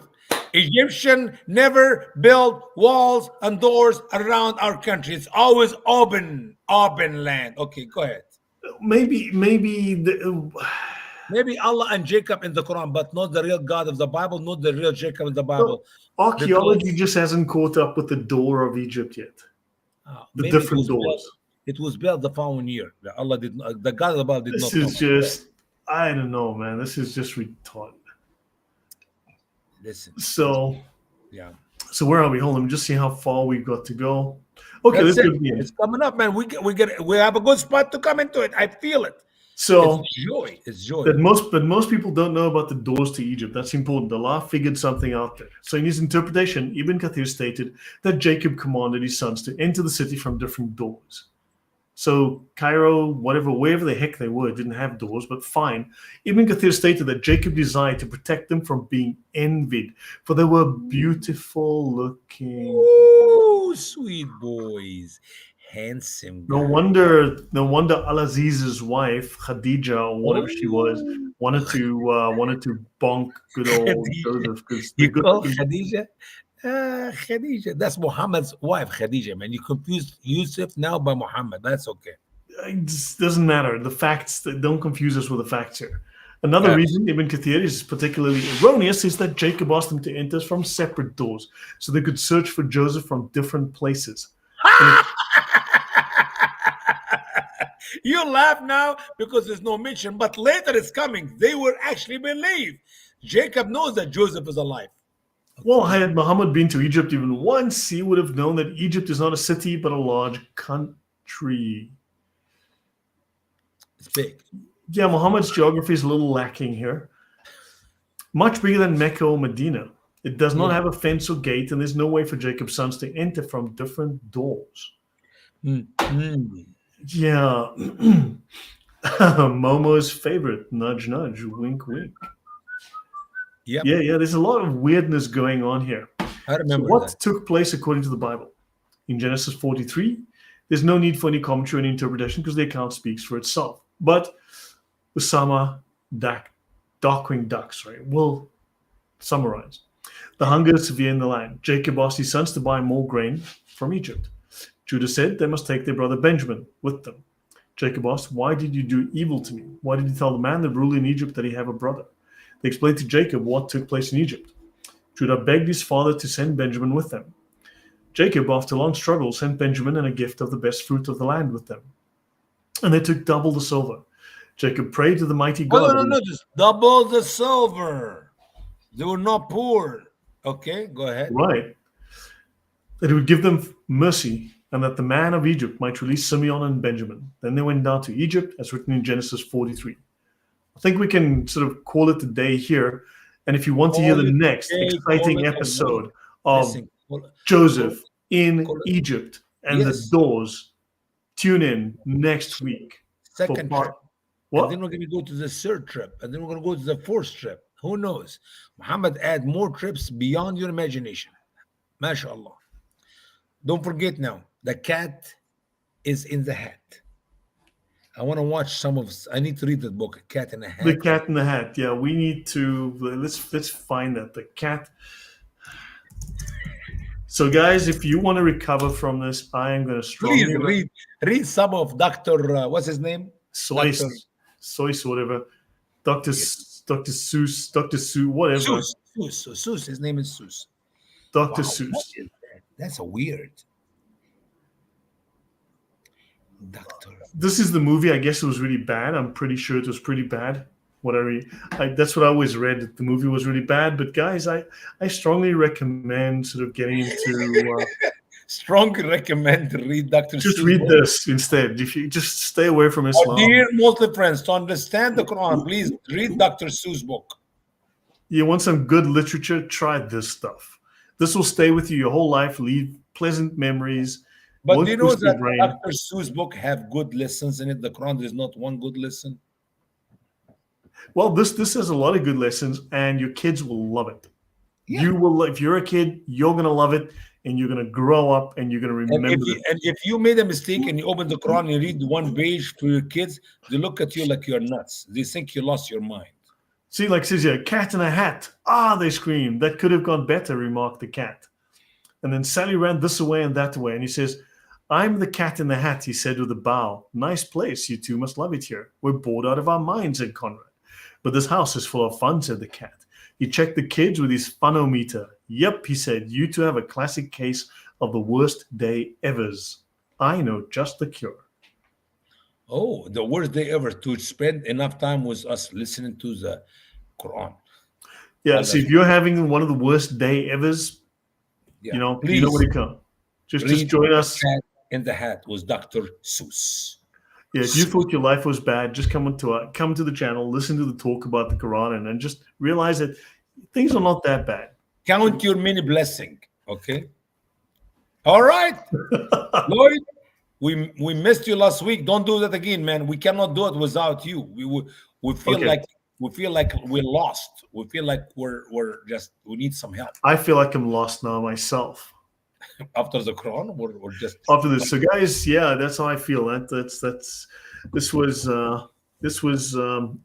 B: Egyptian never built walls and doors around our country. It's always open land. Okay, go ahead.
A: maybe
B: Maybe Allah and Jacob in the Quran, but not the real God of the Bible, not the real Jacob in the Bible.
A: archaeology
B: Because
A: just hasn't caught up with the door of Egypt yet. The
B: maybe
A: different doors.
B: it was built the following year. Allah did not, the God of the Bible did
A: This
B: not know.
A: is just I don't know, man. This is just retarded.
B: Listen,
A: So
B: yeah.
A: where are we? Hold on, let me just see how far we've got to go. Okay,
B: That's
A: let's
B: it.
A: go to the end.
B: It's coming up, man. We have a good spot to come into it. I feel it.
A: So
B: It's joy. It's joy.
A: but most people don't know about the doors to Egypt. That's important. Allah figured something out there. So in his interpretation, Ibn Kathir stated that Jacob commanded his sons to enter the city from different doors. So Cairo, wherever the heck they were, didn't have doors, but fine. Ibn Kathir stated that Jacob desired to protect them from being envied, for they were beautiful looking.
B: Ooh, sweet boys, handsome
A: No
B: guy.
A: wonder Al-Aziz's wife, Khadija, or whatever she was,
B: Oh,
A: wanted to bonk good old Joseph because
B: you call Khadija? Khadija. That's Muhammad's wife, Khadija, man. You confused Yusuf now by Muhammad. That's okay.
A: it just doesn't matter. The facts, don't confuse us with the facts here. Another
B: Yeah.
A: reason Ibn Kathir is particularly erroneous is that Jacob asked them to enter from separate doors so they could search for Joseph from different places.
B: You laugh now because there's no mention, but later it's coming. They will actually believe. Jacob knows that Joseph is alive.
A: Well, had Muhammad been to Egypt even once, he would have known that Egypt is not a city but a large country.
B: It's big.
A: Yeah, Muhammad's geography is a little lacking here. Much bigger than Mecca or Medina. It does not have a fence or gate, and there's no way for Jacob's sons to enter from different doors.
B: Mm.
A: Yeah. Momo's favorite. Nudge, nudge. Wink, wink.
B: Yep.
A: Yeah. There's a lot of weirdness going on here.
B: I
A: So
B: remember
A: what
B: that.
A: took place according to the Bible? In Genesis 43, there's no need for any commentary or any interpretation because the account speaks for itself. But Usama Darkwing Ducks, right, will summarize. The hunger is severe in the land. Jacob asked his sons to buy more grain from Egypt. Judah said they must take their brother Benjamin with them. Jacob asked, "Why did you do evil to me? Why did you tell the man that ruled in Egypt that he have a brother?" They explained to Jacob what took place in Egypt. Judah begged his father to send Benjamin with them. Jacob, after long struggle, sent Benjamin and a gift of the best fruit of the land with them. And they took double the silver. Jacob prayed to the mighty God.
B: No. Just double the silver. They were not poor. Okay, go ahead.
A: Right. That he would give them mercy and that the man of Egypt might release Simeon and Benjamin. Then they went down to Egypt, as written in Genesis 43. I think we can sort of call it a day here. And if you want to hear the next exciting episode of
B: Listen,
A: Joseph in
B: call it-
A: Egypt and
B: Yes.
A: the doors, tune in next week.
B: second
A: for part-
B: trip.
A: What?
B: And then we're going to go to the third trip. And then we're going to go to the fourth trip. Who knows? Muhammad add more trips beyond your imagination. MashaAllah. Don't forget now, the cat is in the hat. I want to watch some of. I need to read the book, Cat in a
A: The
B: Hat.
A: Cat in the Hat. Yeah, we need to let's find that. The cat. So, guys, if you want to recover from this, I am going to
B: Please
A: strongly
B: read some of Doctor. What's his name? Doctor
A: Soyce, whatever. Dr. Seuss, Dr. Sue, whatever.
B: Seuss. His name is Seuss.
A: Dr.
B: Wow,
A: Seuss.
B: what is that? That's a weird. Doctor.
A: This is the movie. I guess it was really bad. I'm pretty sure it was pretty bad. What I read, that's what I always read. That the movie was really bad. But guys, I strongly recommend sort of getting into.
B: Strongly recommend to read Dr.
A: Just
B: Seuss
A: read
B: book.
A: this instead. If you just stay away from
B: Our
A: Islam.
B: dear Muslim friends, to understand the Quran, please read Dr. Seuss book.
A: You want some good literature? Try this stuff. This will stay with you your whole life. Leave pleasant memories.
B: But
A: won't
B: do you know
A: boost your
B: that
A: brain.
B: Dr. Seuss book have good lessons in it? The Quran, there is not one good lesson.
A: Well, this has a lot of good lessons, and your kids will love it.
B: Yeah.
A: You will. If you're a kid, you're gonna love it, and you're gonna grow up, and you're gonna remember.
B: And if you made a mistake and you open the Quran and you read one page to your kids, they look at you like you're nuts. They think you lost your mind.
A: See, like says here, cat in a hat. Ah, they scream. That could have gone better, remarked the cat. And then Sally ran this away and that way, and he says, I'm the cat in the hat, he said with a bow. Nice place, you two must love it here. We're bored out of our minds, said Conrad. But this house is full of fun, said the cat. He checked the kids with his funometer. Yep, he said, you two have a classic case of the worst day evers. I know just the cure.
B: Oh, the worst day ever, to spend enough time with us listening to the Quran.
A: Yeah, see, if you're having one of the worst day evers,
B: Yeah.
A: you know
B: Please
A: where to come. Just
B: read
A: join us.
B: Cat in the Hat was Dr. Seuss.
A: Yeah, if you thought your life was bad, just come to the channel, listen to the talk about the Quran, and then just realize that things are not that bad.
B: Count your mini blessing, okay? All right, Lloyd, we missed you last week. Don't do that again, man. We cannot do it without you. We feel
A: Okay.
B: like we're lost. We feel like we need some help
A: I feel like I'm lost now myself
B: after the Quran. We're just
A: after this. So, guys, yeah, that's how I feel. This was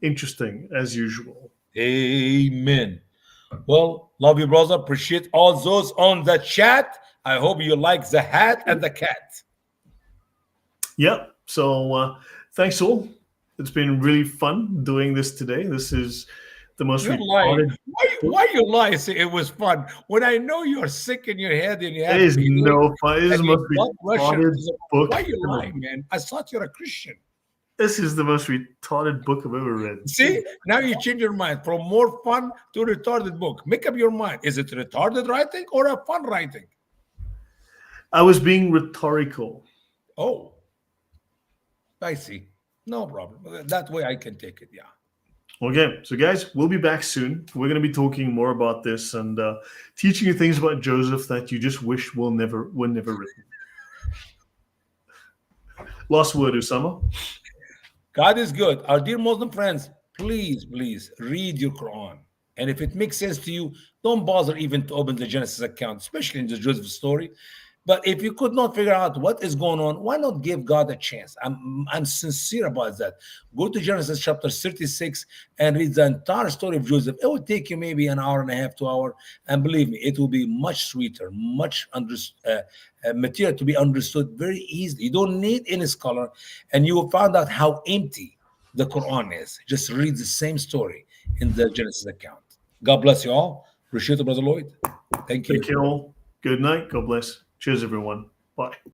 A: interesting as usual.
B: Amen. Well, love you, brother. Appreciate all those on the chat. I hope you like the hat and the cat.
A: Yep. So, thanks all. It's been really fun doing this today. This is the most
B: You're lying.
A: retarded.
B: Why you lie? Say it was fun when I know you're sick in your head and you have
A: It is no fun. It is the
B: and
A: most
B: blood pressure.
A: retarded book.
B: Why you
A: ever.
B: lying, man? I thought you're a Christian.
A: This is the most retarded book I've ever read.
B: See, now you change your mind from more fun to retarded book. Make up your mind. Is it retarded writing or a fun writing?
A: I was being rhetorical.
B: Oh, I see. No problem. That way I can take it. Yeah.
A: Okay, so guys, we'll be back soon. We're going to be talking more about this and teaching you things about Joseph that you just wish were never written. Last word, Usama.
B: God is good. Our dear Muslim friends, please read your Quran. And if it makes sense to you, don't bother even to open the Genesis account, especially in the Joseph story. But if you could not figure out what is going on, why not give God a chance? I'm sincere about that. Go to Genesis chapter 36 and read the entire story of Joseph. It will take you maybe an hour and a half, 2 hours. And believe me, it will be much sweeter, much material to be understood very easily. You don't need any scholar. And you will find out how empty the Quran is. Just read the same story in the Genesis account. God bless you all. Appreciate it, Brother Lloyd. Thank you.
A: Take care all. Good night. God bless. Cheers, everyone. Bye.